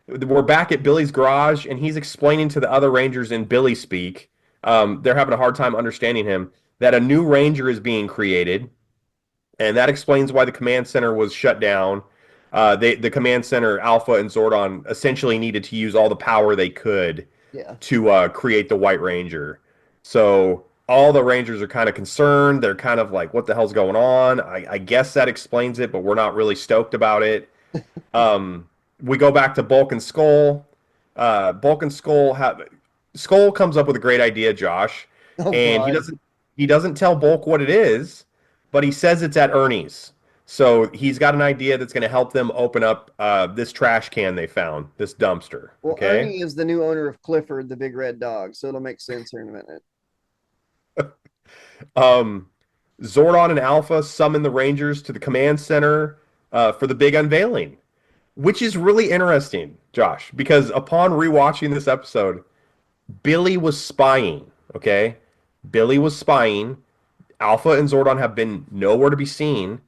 we're back at Billy's garage, and he's explaining to the other Rangers in Billy speak. They're having a hard time understanding him that a new Ranger is being created, and that explains why the command center was shut down. The command center, Alpha and Zordon, essentially needed to use all the power they could Yeah. to create the White Ranger. So all the Rangers are kind of concerned. They're kind of like, what the hell's going on? I guess that explains it, but we're not really stoked about it. We go back to Bulk and Skull. Bulk and Skull comes up with a great idea, Josh, Oh, and God. he doesn't tell Bulk what it is, but he says it's at Ernie's. So he's got an idea that's going to help them open up this trash can they found, this dumpster. Well, Okay. Ernie is the new owner of Clifford, the big red dog, so it'll make sense here in a minute. Zordon and Alpha summon the Rangers to the command center for the big unveiling, which is really interesting, Josh, because upon rewatching this episode, Billy was spying. Okay, Billy was spying. Alpha and Zordon have been nowhere to be seen.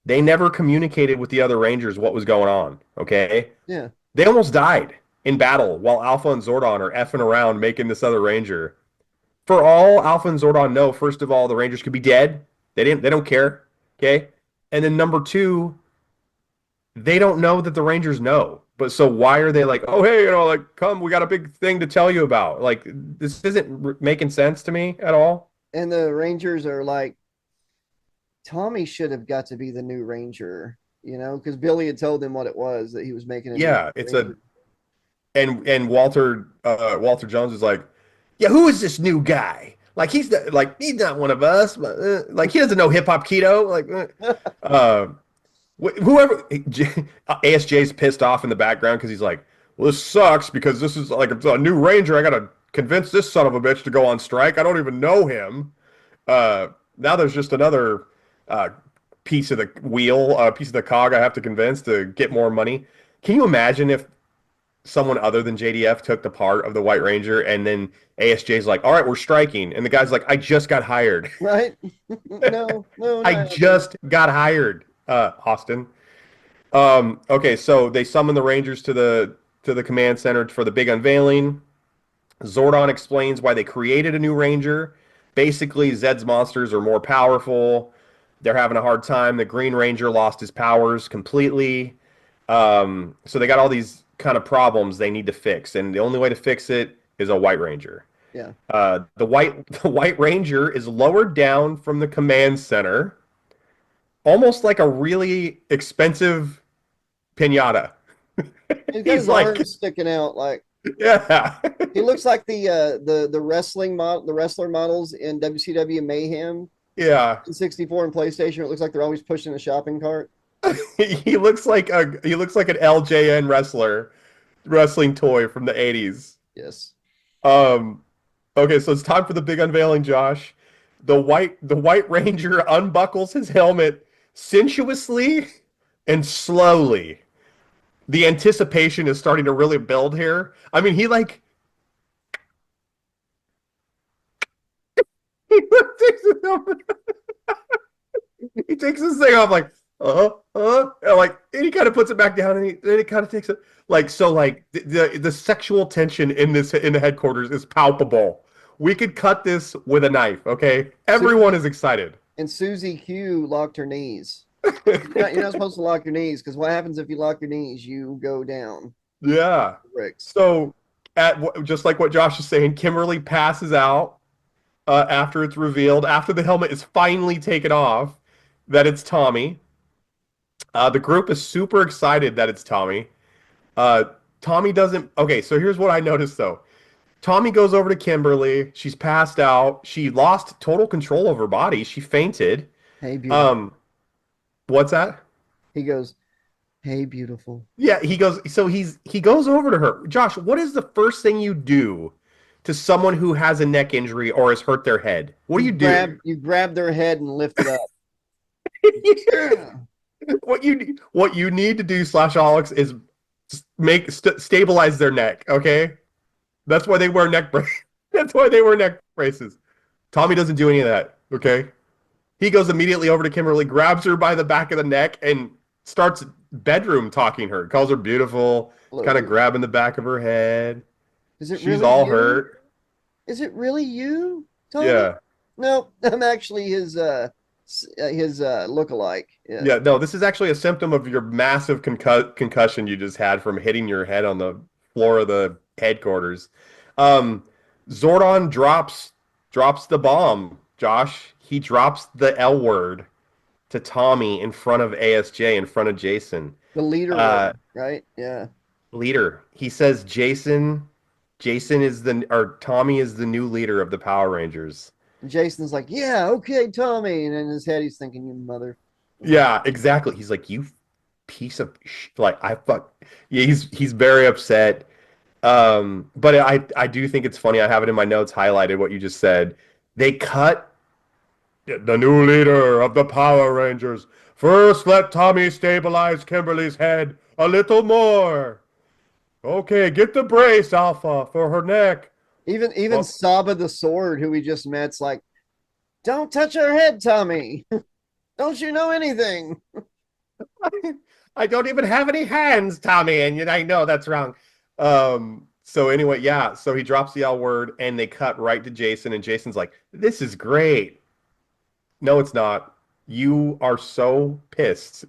They never communicated with the other Rangers what was going on. Okay, Yeah. they almost died in battle while Alpha and Zordon are effing around making this other Ranger. For all Alpha and Zordon know, first of all, the Rangers could be dead. They don't care. Okay, and then number two, they don't know that the Rangers know. But so why are they like, oh hey, like come, we got a big thing to tell you about? Like this isn't making sense to me at all. And the Rangers are like, Tommy should have got to be the new Ranger, because Billy had told him what it was that he was making. Yeah, it's Ranger. And Walter Jones is like, yeah, who is this new guy? Like he's not one of us. But, like he doesn't know hip hop keto. Whoever ASJ's pissed off in the background because he's like, well, this sucks because this is like a new Ranger. I gotta convince this son of a bitch to go on strike. I don't even know him. Now there's just another piece of the wheel, piece of the cog I have to convince to get more money. Can you imagine if someone other than JDF took the part of the White Ranger and then ASJ's like, all right, we're striking. And the guy's like, I just got hired. Right? No. I just got hired, Austin. Okay, so they summon the Rangers to the command center for the big unveiling. Zordon explains why they created a new Ranger. Basically, Zed's monsters are more powerful. They're having a hard time. The Green Ranger lost his powers completely. So they got all these kind of problems they need to fix, and the only way to fix it is a White Ranger. Yeah. The White Ranger is lowered down from the command center, almost like a really expensive pinata. He's got his arms sticking out, like. Yeah. He looks like the wrestler models in WCW Mayhem. Yeah. In 64 and PlayStation, it looks like they're always pushing a shopping cart. He looks like an LJN wrestling toy from the 80s. Yes. Okay, so it's time for the big unveiling, Josh. The White Ranger unbuckles his helmet sensuously and slowly. The anticipation is starting to really build here. I mean, he takes his thing off like, and he kind of puts it back down, and then he kind of takes it the sexual tension in the headquarters is palpable. We could cut this with a knife, okay? Everyone is excited. And Susie Q locked her knees. You're not supposed to lock your knees, because what happens if you lock your knees? You go down. Yeah. So, just like what Josh is saying, Kimberly passes out after it's revealed, after the helmet is finally taken off, that it's Tommy. The group is super excited that it's Tommy. Tommy doesn't... Okay, so here's what I noticed, though. Tommy goes over to Kimberly. She's passed out. She lost total control of her body. She fainted. Hey, beautiful. What's that? He goes, hey, beautiful. Yeah, he goes... So he goes over to her. Josh, what is the first thing you do to someone who has a neck injury or has hurt their head? What do you do? You grab their head and lift it up. Yeah. What you need to do, Slashaholics, is stabilize their neck. Okay, that's why they wear neck braces. That's why they wear neck braces. Tommy doesn't do any of that. Okay, he goes immediately over to Kimberly, grabs her by the back of the neck, and starts bedroom talking her. Calls her beautiful, kind of Look, grabbing the back of her head. is it She's really all you? hurt. Is it really you, Tommy? Yeah. No, I'm actually his lookalike. Yeah. Yeah, no, this is actually a symptom of your massive concussion you just had from hitting your head on the floor of the headquarters. Um, Zordon drops the bomb, Josh. He drops the L word to Tommy in front of ASJ, in front of Jason. The leader Uh, one, right? Yeah. Leader. He says Jason is or Tommy is the new leader of the Power Rangers. Jason's like, yeah, okay, Tommy. And in his head, he's thinking, you mother. Yeah, exactly. He's like, you piece of like I fuck. Yeah, he's very upset. But I do think it's funny. I have it in my notes highlighted what you just said. They cut the new leader of the Power Rangers. First, let Tommy stabilize Kimberly's head a little more. Okay, get the brace, Alpha, for her neck. Even Well, Saba the Sword, who we just met's like, don't touch her head, Tommy. Don't you know anything? I don't even have any hands, Tommy, and I know that's wrong. So anyway, yeah, so he drops the L word and they cut right to Jason, and Jason's like, this is great. No, it's not. You are so pissed.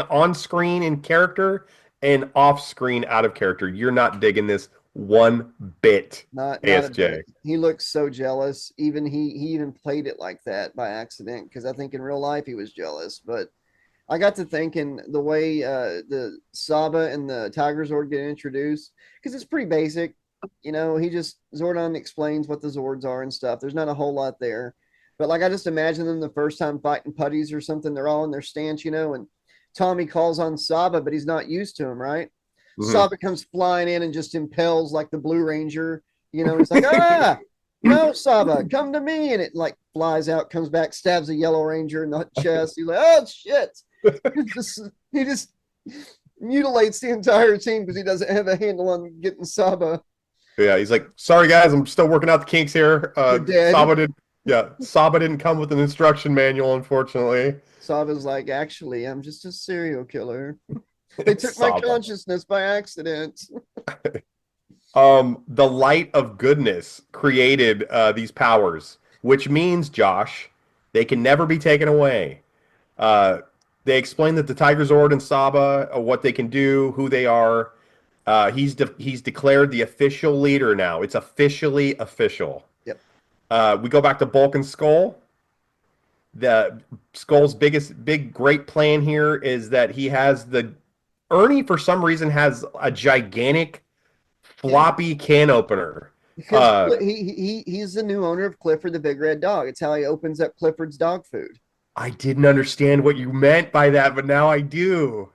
On screen in character and off screen out of character. You're not digging this one bit, Not a ASJ. bit. He looks so jealous. Even he even played it like that by accident because I think in real life he was jealous. But I got to thinking the way the Saba and the Tiger Zord get introduced because it's pretty basic. He just Zordon explains what the Zords are and stuff. There's not a whole lot there, but like I just imagine them the first time fighting putties or something. They're all in their stance, and Tommy calls on Saba, but he's not used to him, right? Mhm. Saba comes flying in and just impels like the Blue Ranger. He's like, no, Saba, come to me. And it like flies out, comes back, stabs a Yellow Ranger in the chest. He's like, oh, shit. He just mutilates the entire team because he doesn't have a handle on getting Saba. Yeah, he's like, sorry guys, I'm still working out the kinks here. You're dead. Saba didn't come with an instruction manual, unfortunately. Saba's like, actually, I'm just a serial killer. They took my Saba. consciousness by accident. The light of goodness created these powers, which means, Josh, they can never be taken away. They explain that the Tiger Zord and Saba, what they can do, who they are. He's declared the official leader now. It's officially official. Yep. We go back to Bulk and Skull. The Skull's great plan here is that he has Ernie for some reason has a gigantic floppy can opener. Because he's the new owner of Clifford the Big Red Dog. It's how he opens up Clifford's dog food. I didn't understand what you meant by that, but now I do.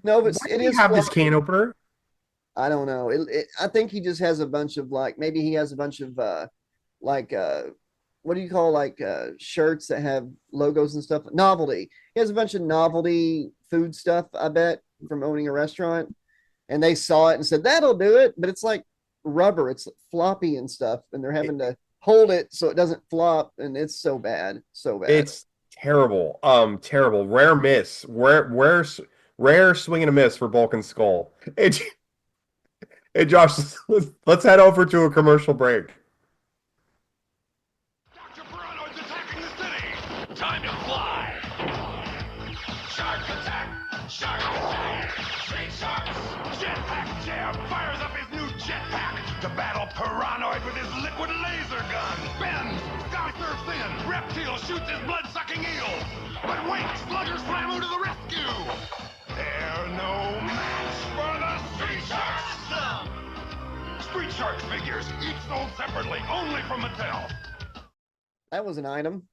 No, but Why does he have this can opener? I don't know. I think he just has a bunch of maybe he has a bunch of what do you call shirts that have logos and stuff? Novelty. He has a bunch of novelty food stuff, I bet, from owning a restaurant. And they saw it and said, that'll do it. But it's like rubber, it's floppy and stuff. And they're having to hold it so it doesn't flop. And it's so bad. So bad. It's terrible. Terrible. Rare miss. Rare swing and a miss for Bulk and Skull. Hey Josh, let's head over to a commercial break. Time to fly! Shark attack! Shark attack! Street sharks! Jetpack Jam fires up his new jetpack to battle Piranoid with his liquid laser gun! Bends! Sky surfs in! Reptile shoots his blood-sucking eels! But wait! Slugger Slam to the rescue! They're no match for the Street Sharks! Street Sharks figures, each sold separately, only from Mattel. That was an item.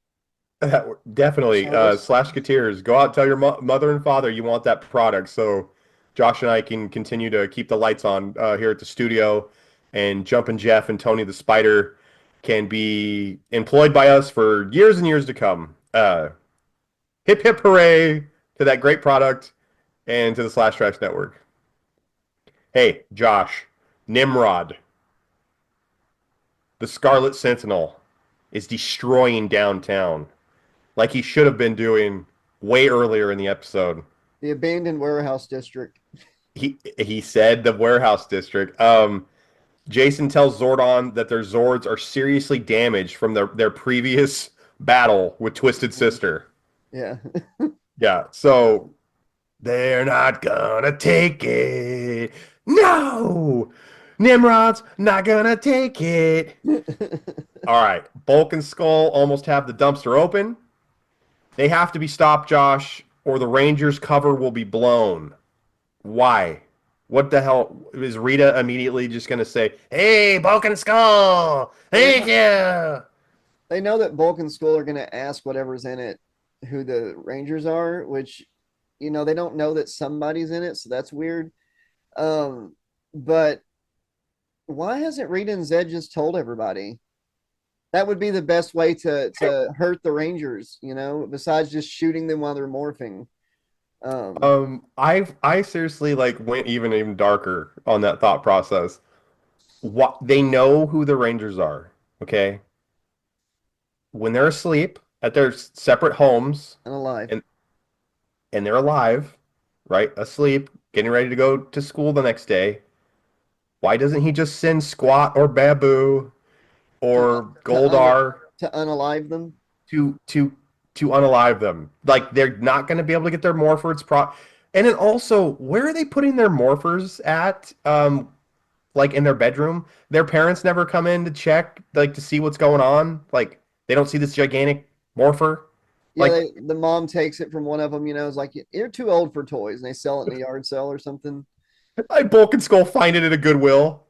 Definitely. Slashketeers, go out and tell your mother and father you want that product so Josh and I can continue to keep the lights on here at the studio, and Jumpin' Jeff and Tony the Spider can be employed by us for years and years to come. Hip hip hooray to that great product and to the Slash Trax Network. Hey, Josh, Nimrod, the Scarlet Sentinel, is destroying downtown. Like he should have been doing way earlier in the episode. The abandoned warehouse district. He said the warehouse district. Jason tells Zordon that their Zords are seriously damaged from their previous battle with Twisted Sister. Yeah. Yeah, so they're not gonna take it. No! Nimrod's not gonna take it. All right, Bulk and Skull almost have the dumpster open. They have to be stopped, Josh, or the Rangers' cover will be blown. Why? What the hell is Rita immediately just gonna say? Hey, Bulk and Skull, thank you. They know that Bulk and Skull are gonna ask whatever's in it who the Rangers are, which they don't know that somebody's in it, so that's weird. But why hasn't Rita and Zed just told everybody? That would be the best way to hurt the Rangers, besides just shooting them while they're morphing. I seriously went even darker on that thought process. What they know who the Rangers are, okay? When they're asleep at their separate homes and alive, and they're alive, right? Asleep, getting ready to go to school the next day. Why doesn't he just send Squat or Babu or Goldar to unalive them? To unalive them. Like they're not going to be able to get their morphers and then also, where are they putting their morphers at? Like in their bedroom? Their parents never come in to check, to see what's going on. Like they don't see this gigantic morpher. Yeah, the mom takes it from one of them. It's like, you're too old for toys, and they sell it in a yard sale or something. Bulk and Skull find it at a Goodwill.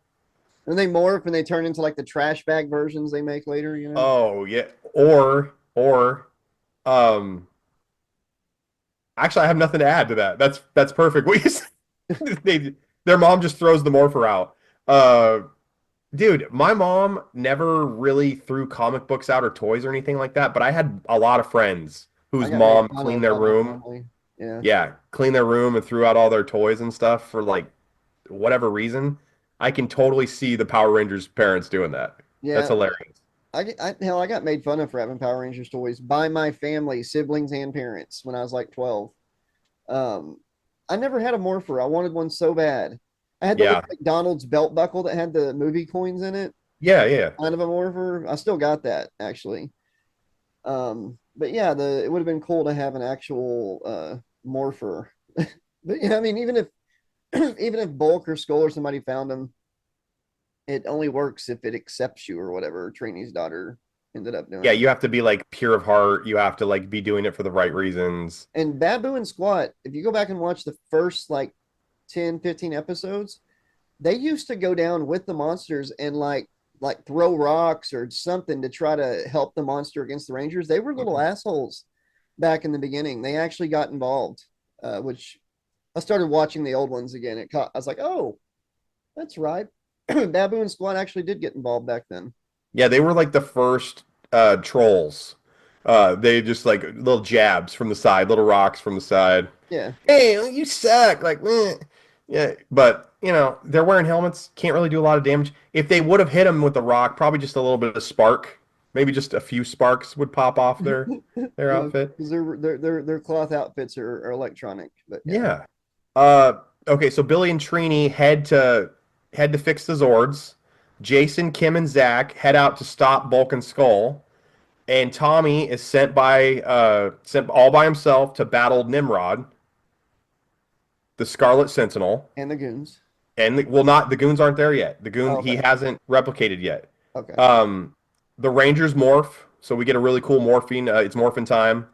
And they morph and they turn into the trash bag versions they make later. Oh yeah, or actually, I have nothing to add to that. That's perfect. Their mom just throws the morpher out. Dude, my mom never really threw comic books out or toys or anything like that, but I had a lot of friends whose mom cleaned their room. Yeah, cleaned their room and threw out all their toys and stuff for whatever reason. I can totally see the Power Rangers parents doing that. Yeah, that's hilarious. I got made fun of for having Power Rangers toys by my family, siblings, and parents when I was 12. I never had a morpher. I wanted one so bad. I had the little McDonald's belt buckle that had the movie coins in it. Yeah. Kind of a morpher. I still got that actually. But yeah, it would have been cool to have an actual morpher. But yeah, I mean, even if Bulk or Skull or somebody found him, it only works if it accepts you or whatever. Trini's daughter ended up doing. Yeah, you have to be pure of heart. You have to be doing it for the right reasons. And Babu and Squat, if you go back and watch the first 10, 15 episodes, they used to go down with the monsters and throw rocks or something to try to help the monster against the Rangers. They were little assholes back in the beginning. They actually got involved, which I started watching the old ones again. I was like, oh, that's right. Babu and Squat actually did get involved back then. Yeah, they were the first trolls. They just little jabs from the side, little rocks from the side. Yeah. Hey, you suck. Meh. Yeah, but they're wearing helmets. Can't really do a lot of damage. If they would have hit them with a rock, probably just a little bit of spark. Maybe just a few sparks would pop off their outfit. Because their cloth outfits are electronic. But yeah. Okay, so Billy and Trini head to fix the Zords. Jason, Kim, and Zach head out to stop Bulk and Skull, and Tommy is sent all by himself to battle Nimrod, the Scarlet Sentinel, and the goons. And the goons aren't there yet. The goon he hasn't replicated yet. Okay. The Rangers morph, so we get a really cool morphine. It's morphin time.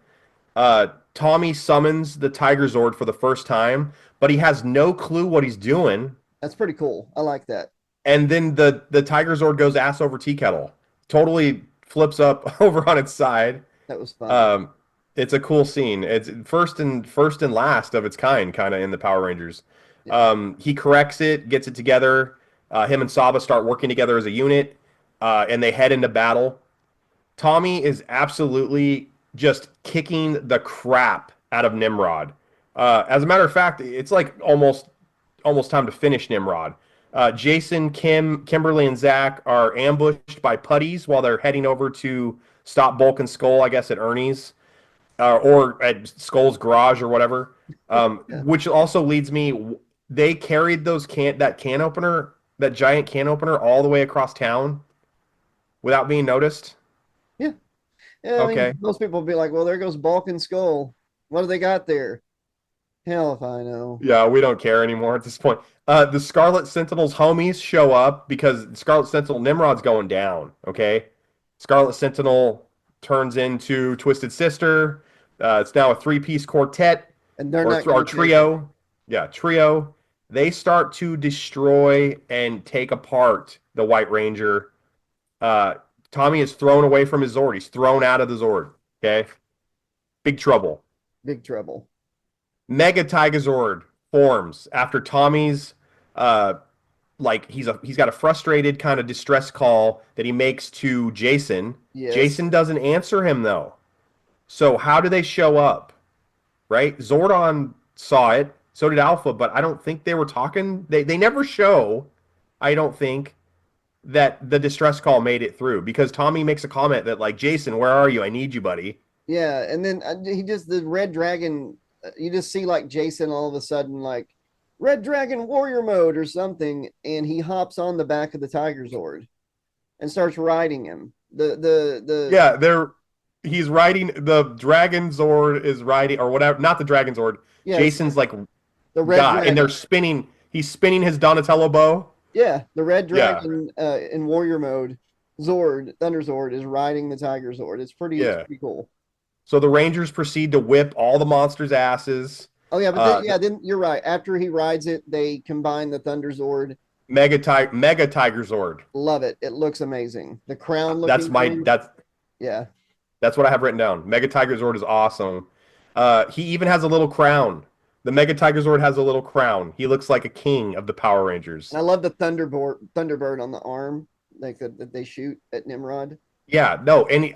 Tommy summons the Tiger Zord for the first time, but he has no clue what he's doing. That's pretty cool. I like that. And then the Tiger Zord goes ass over tea kettle. Totally flips up over on its side. That was fun. It's a cool scene. It's first and last of its kind of in the Power Rangers. Yeah. He corrects it, gets it together. Him and Saba start working together as a unit, and they head into battle. Tommy is absolutely just kicking the crap out of Nimrod. As a matter of fact, it's almost time to finish Nimrod. Jason, Kimberly, and Zach are ambushed by putties while they're heading over to stop Bulk and Skull, I guess, at Ernie's. or at Skull's garage or whatever. Yeah. Which also leads me, they carried that giant can opener, all the way across town without being noticed. Yeah. Yeah, I Okay. mean, most people will be like, well, there goes Bulk and Skull. What do they got there? Hell if I know. Yeah, we don't care anymore at this point. The Scarlet Sentinel's homies show up because Scarlet Sentinel Nimrod's going down. Okay, Scarlet Sentinel turns into Twisted Sister. It's now a three-piece quartet And they're or, not or going to take it. trio. Yeah, trio. They start to destroy and take apart the White Ranger. Uh, Tommy is thrown away from his Zord. He's thrown out of the Zord. Okay, big trouble. Big trouble. Mega Tigazord forms after Tommy's he's got a frustrated kind of distress call that he makes to Jason. Yes. Jason doesn't answer him though. So how do they show up? Right? Zordon saw it, so did Alpha, but I don't think they were talking. They never show, I don't think, that the distress call made it through because Tommy makes a comment that like, Jason, where are you? I need you, buddy. Yeah, and then he just the Red Dragon. You just see like Jason all of a sudden like Red Dragon Warrior mode or something, and he hops on the back of the Tiger Zord and starts riding him. Yeah, he's riding the Dragon Zord is riding or whatever, not the Dragon Zord. Yeah, Jason's like the Red guy, Dragon. and they're spinning. He's spinning his Donatello bow. Yeah, the Red Dragon in Warrior mode, Zord, Thunder Zord is riding the Tiger Zord. It's pretty cool. So the Rangers proceed to whip all the monsters' asses. Oh yeah, but then you're right. After he rides it, they combine the Thunder Zord. Mega Tiger Zord. Love it. It looks amazing. The crown looking. That's what I have written down. Mega Tiger Zord is awesome. He even has a little crown. The Mega Tiger Zord has a little crown. He looks like a king of the Power Rangers. And I love the Thunderbird on the arm, like that they shoot at Nimrod. Yeah, no, and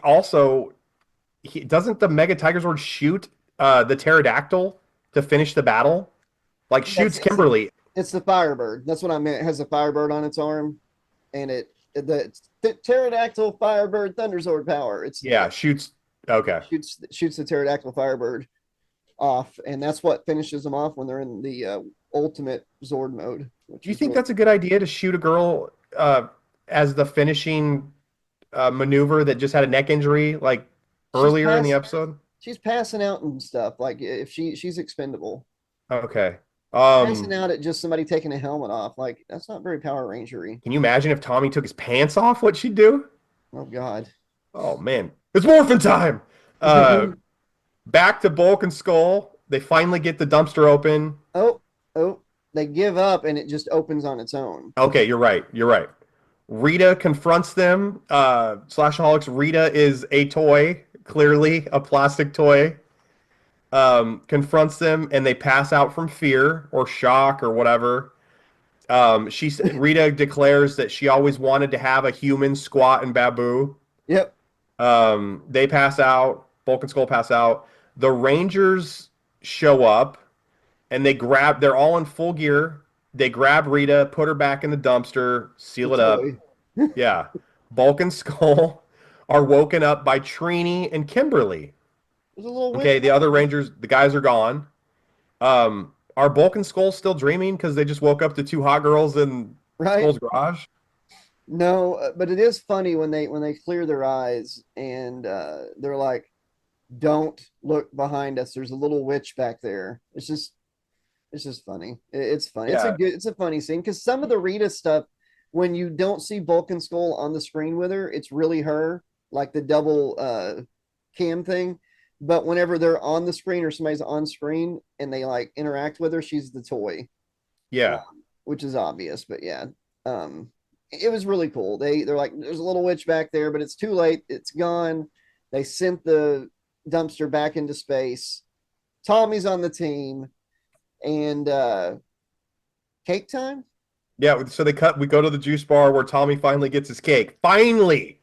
doesn't the Mega Tiger Zord shoot the pterodactyl to finish the battle? Like shoots Kimberly. It's the Firebird. That's what I meant. It has a Firebird on its arm, and the pterodactyl Firebird Thunder Zord power. Shoots. Okay. Shoots the pterodactyl Firebird off, and that's what finishes them off when they're in the ultimate Zord mode. Do you think that's a good idea to shoot a girl as the finishing maneuver that just had a neck injury like earlier in the episode? She's passing out and stuff. Like if she's expendable. Okay. Passing out at just somebody taking a helmet off, like that's not very Power Rangery. Can you imagine if Tommy took his pants off? What she'd do? Oh God. Oh man, it's Morphin time. Back to Bulk and Skull. They finally get the dumpster open. Oh, they give up and it just opens on its own. Okay, you're right. Rita confronts them. Slashaholics. Rita is a toy, clearly a plastic toy. Confronts them and they pass out from fear or shock or whatever. Rita declares that she always wanted to have a human Squat and Babu. Yep. They pass out. Bulk and Skull pass out. The Rangers show up and they're all in full gear. They grab Rita, put her back in the dumpster, seal it up. Yeah. Bulk and Skull are woken up by Trini and Kimberly. Okay, the other Rangers, the guys are gone. Are Bulk and Skull still dreaming because they just woke up to two hot girls in Skull's garage? No, but it is funny when they clear their eyes and they're like, "Don't look behind us. There's a little witch back there." It's just funny. It's funny. Yeah. It's a funny scene because some of the Rita stuff, when you don't see Bulk and Skull on the screen with her, it's really her, like the double cam thing. But whenever they're on the screen or somebody's on screen and they like interact with her, she's the toy. Yeah. Which is obvious, but yeah. It was really cool. They're like, there's a little witch back there, but it's too late. It's gone. They sent the dumpster back into space. Tommy's on the team. And cake time? Yeah, so we go to the juice bar where Tommy finally gets his cake. Finally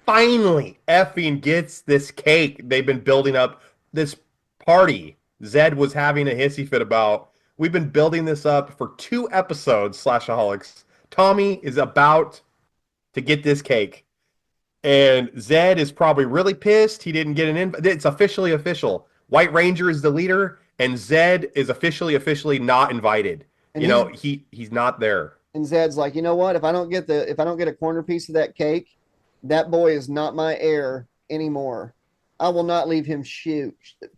effing gets this cake they've been building up. This party Zed was having a hissy fit about. We've been building this up for 2 episodes, Slashaholics. Tommy is about to get this cake. And Zed is probably really pissed he didn't get an invite. It's officially official. White Ranger is the leader, and Zed is officially not invited. And He's not there. And Zed's like, you know what? If I don't get a corner piece of that cake, that boy is not my heir anymore. I will not leave him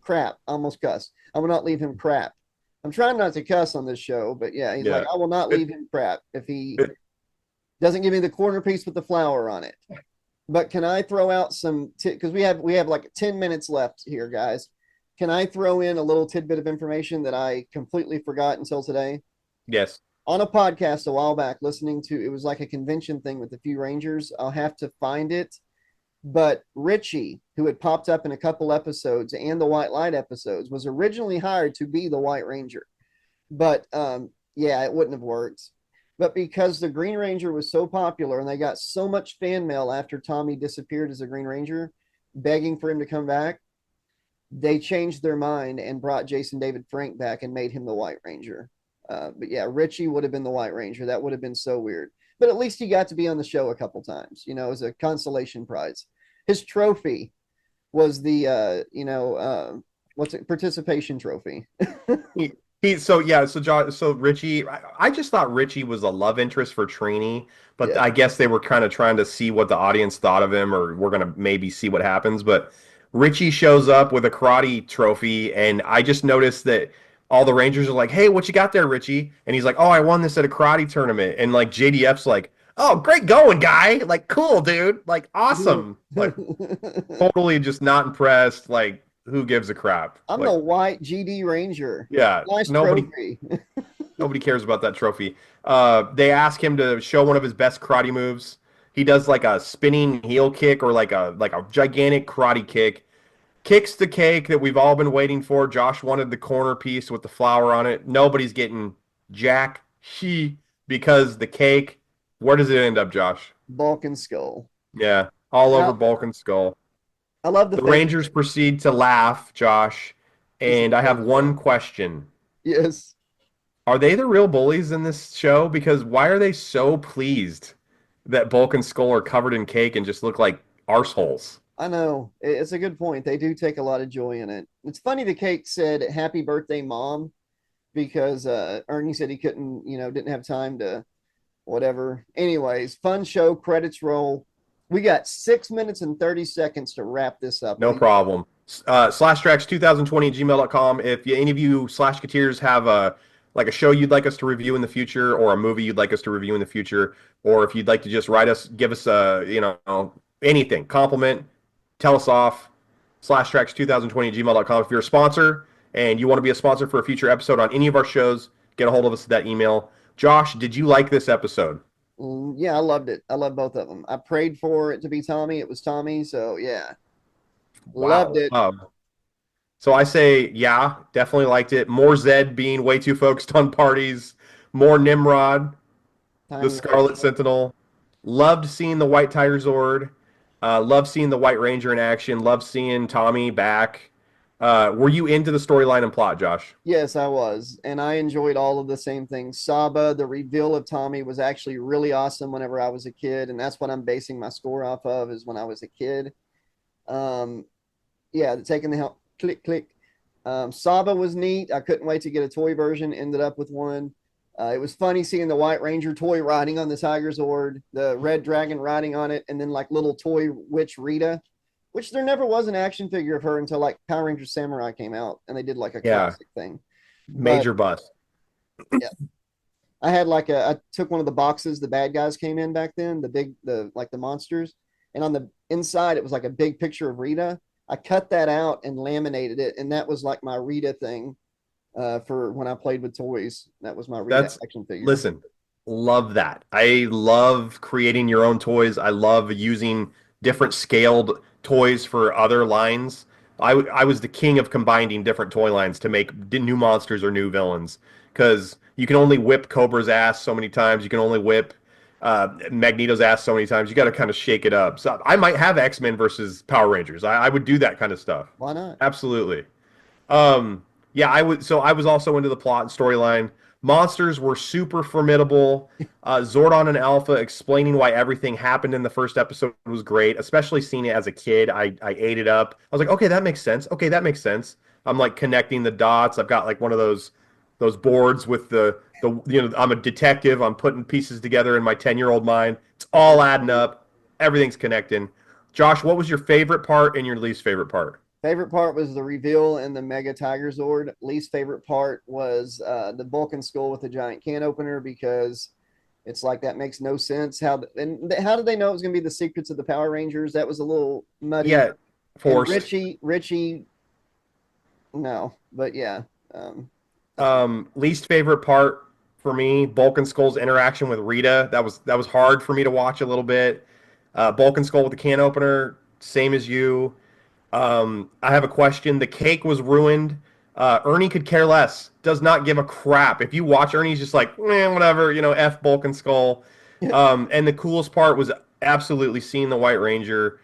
crap. I almost cuss. I will not leave him crap. I'm trying not to cuss on this show, but yeah, he's like, I will not leave him crap if he doesn't give me the corner piece with the flower on it. But can I throw out some because we have like 10 minutes left here, guys. Can I throw in a little tidbit of information that I completely forgot until today? Yes. On a podcast a while back, listening to it was like a convention thing with a few Rangers. I'll have to find it. But Richie, who had popped up in a couple episodes and the White Light episodes, was originally hired to be the White Ranger. But yeah, it wouldn't have worked. But because the Green Ranger was so popular and they got so much fan mail after Tommy disappeared as a Green Ranger, begging for him to come back, they changed their mind and brought Jason David Frank back and made him the White Ranger. But yeah, Richie would have been the White Ranger. That would have been so weird. But at least he got to be on the show a couple times, as a consolation prize. His trophy was the, participation trophy. So Richie, I just thought Richie was a love interest for Trini, but Yeah. I guess they were kind of trying to see what the audience thought of him, or we're gonna maybe see what happens. But Richie shows up with a karate trophy, and I just noticed that all the Rangers are like, "Hey, what you got there, Richie?" And he's like, "Oh, I won this at a karate tournament." And like JDF's like, "Oh, great going, guy! Like, cool, dude! Like, awesome! Like, totally just not impressed. Like, who gives a crap?" I'm Like, the White GD Ranger. yeah, Nice nobody trophy. nobody cares about that trophy. They ask him to show one of his best karate moves. He does like a spinning heel kick or like a gigantic karate kick. Kicks the cake that we've all been waiting for. Josh wanted the corner piece with the flower on it. Nobody's getting jack she because the cake. Where does it end up, Josh? Bulk and Skull. Yeah, all over Now- Bulk and Skull. I love the The thing. Rangers proceed to laugh, Josh, This is and I have great. one question. Yes. Are they the real bullies in this show? Because why are they so pleased that Bulk and Skull are covered in cake and just look like arseholes? I know. It's a good point. They do take a lot of joy in it. It's funny the cake said happy birthday, Mom, because Ernie said he couldn't, didn't have time to whatever. Anyways, fun show, credits roll. We got 6 minutes and 30 seconds to wrap this up. No problem. /Trax2020@gmail.com. If any of you Slashketeers have a show you'd like us to review in the future, or a movie you'd like us to review in the future, or if you'd like to just write us, give us anything, compliment, tell us off, /Trax2020@gmail.com. If you're a sponsor and you want to be a sponsor for a future episode on any of our shows, get a hold of us at that email. Josh, did you like this episode? Yeah, I loved it. I love both of them. I prayed for it to be Tommy. It was Tommy. So yeah, loved it. So I say, yeah, definitely liked it. More Zed being way too focused on parties. More Nimrod, the Scarlet Sentinel. Loved seeing the White Tiger Zord. Loved seeing the White Ranger in action. Loved seeing Tommy back. Were you into the storyline and plot, Josh? Yes, I was. And I enjoyed all of the same things. Saba, the reveal of Tommy was actually really awesome whenever I was a kid. And that's what I'm basing my score off of, is when I was a kid. Yeah, taking the help. Click, click. Saba was neat. I couldn't wait to get a toy version. Ended up with one. It was funny seeing the White Ranger toy riding on the Tiger Zord, the Red Dragon riding on it, and then like little toy witch Rita, which there never was an action figure of her until like Power Rangers Samurai came out, and they did like a classic thing. Major bust. Yeah. I had I took one of the boxes the bad guys came in back then, the monsters, and on the inside it was like a big picture of Rita. I cut that out and laminated it, and that was like my Rita thing for when I played with toys. That was my Rita action figure. Listen, love that. I love creating your own toys. I love using different scaled toys for other lines. I was the king of combining different toy lines to make new monsters or new villains, because you can only whip Cobra's ass so many times. You can only whip Magneto's ass so many times. You got to kind of shake it up. So I might have X-Men versus Power Rangers. I would do that kind of stuff. Why not? Absolutely. Yeah, I was also into the plot and storyline. Monsters were super formidable. Zordon and Alpha explaining why everything happened in the first episode was great, especially seeing it as a kid. I ate it up. I was like, okay, that makes sense. Okay, that makes sense. I'm like connecting the dots. I've got like one of those boards with I'm a detective. I'm putting pieces together in my 10-year-old mind. It's all adding up. Everything's connecting. Josh, what was your favorite part and your least favorite part? Favorite part was the reveal and the Mega Tiger Zord. Least favorite part was the Vulcan skull with the giant can opener, because it's like that makes no sense. How did they know it was going to be the secrets of the Power Rangers? That was a little muddy. Yeah, And forced. Richie, no, but yeah. Least favorite part for me, Bulk and Skull's interaction with Rita. That was hard for me to watch a little bit. Bulk and Skull with the can opener, same as you. I have a question. The cake was ruined. Ernie could care less. Does not give a crap. If you watch Ernie, he's just like, whatever, F Bulk and Skull. And the coolest part was absolutely seeing the White Ranger,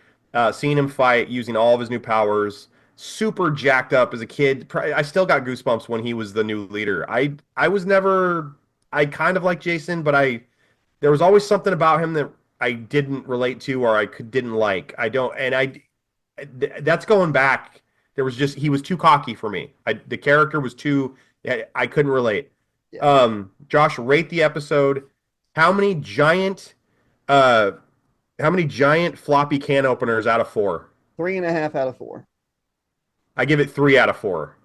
seeing him fight using all of his new powers. Super jacked up as a kid. I still got goosebumps when he was the new leader. I was never. I kind of like Jason, but there was always something about him that I didn't relate to or didn't like. I don't, and that's going back. He was too cocky for me. The character was too. I couldn't relate. Yeah. Josh, rate the episode. How many giant, uh, how many giant floppy can openers out of 4? 3.5 out of 4. I give it 3 out of 4.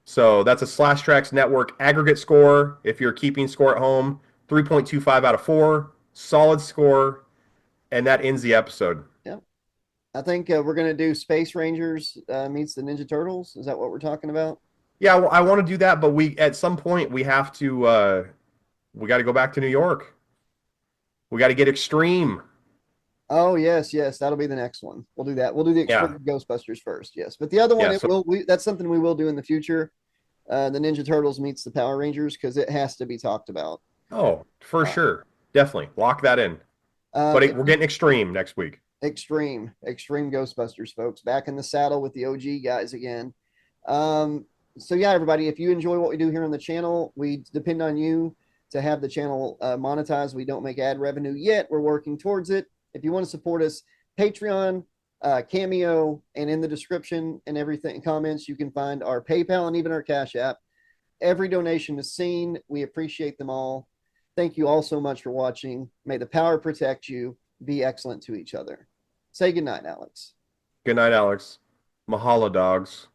So that's a Slash Trax Network aggregate score. If you're keeping score at home, 3.25 out of 4. Solid score, and that ends the episode. Yeah. I think we're going to do Space Rangers meets the Ninja Turtles. Is that what we're talking about? Yeah, well, I want to do that, but at some point we have to we got to go back to New York. We got to get extreme. Oh yes, that'll be the next one. We'll do that. We'll do the Extreme Ghostbusters first. Yes, but the other one, that's something we will do in the future. The Ninja Turtles meets the Power Rangers, because it has to be talked about. Oh, for sure, definitely lock that in. But we're getting extreme next week. Extreme Ghostbusters, folks. Back in the saddle with the OG guys again. So yeah, everybody, if you enjoy what we do here on the channel, we depend on you to have the channel monetized. We don't make ad revenue yet. We're working towards it. If you want to support us, Patreon, Cameo, and in the description and everything, comments, you can find our PayPal and even our Cash App. Every donation is seen. We appreciate them all. Thank you all so much for watching. May the power protect you. Be excellent to each other. Say goodnight, Alex. Good night, Alex. Mahalo, dogs.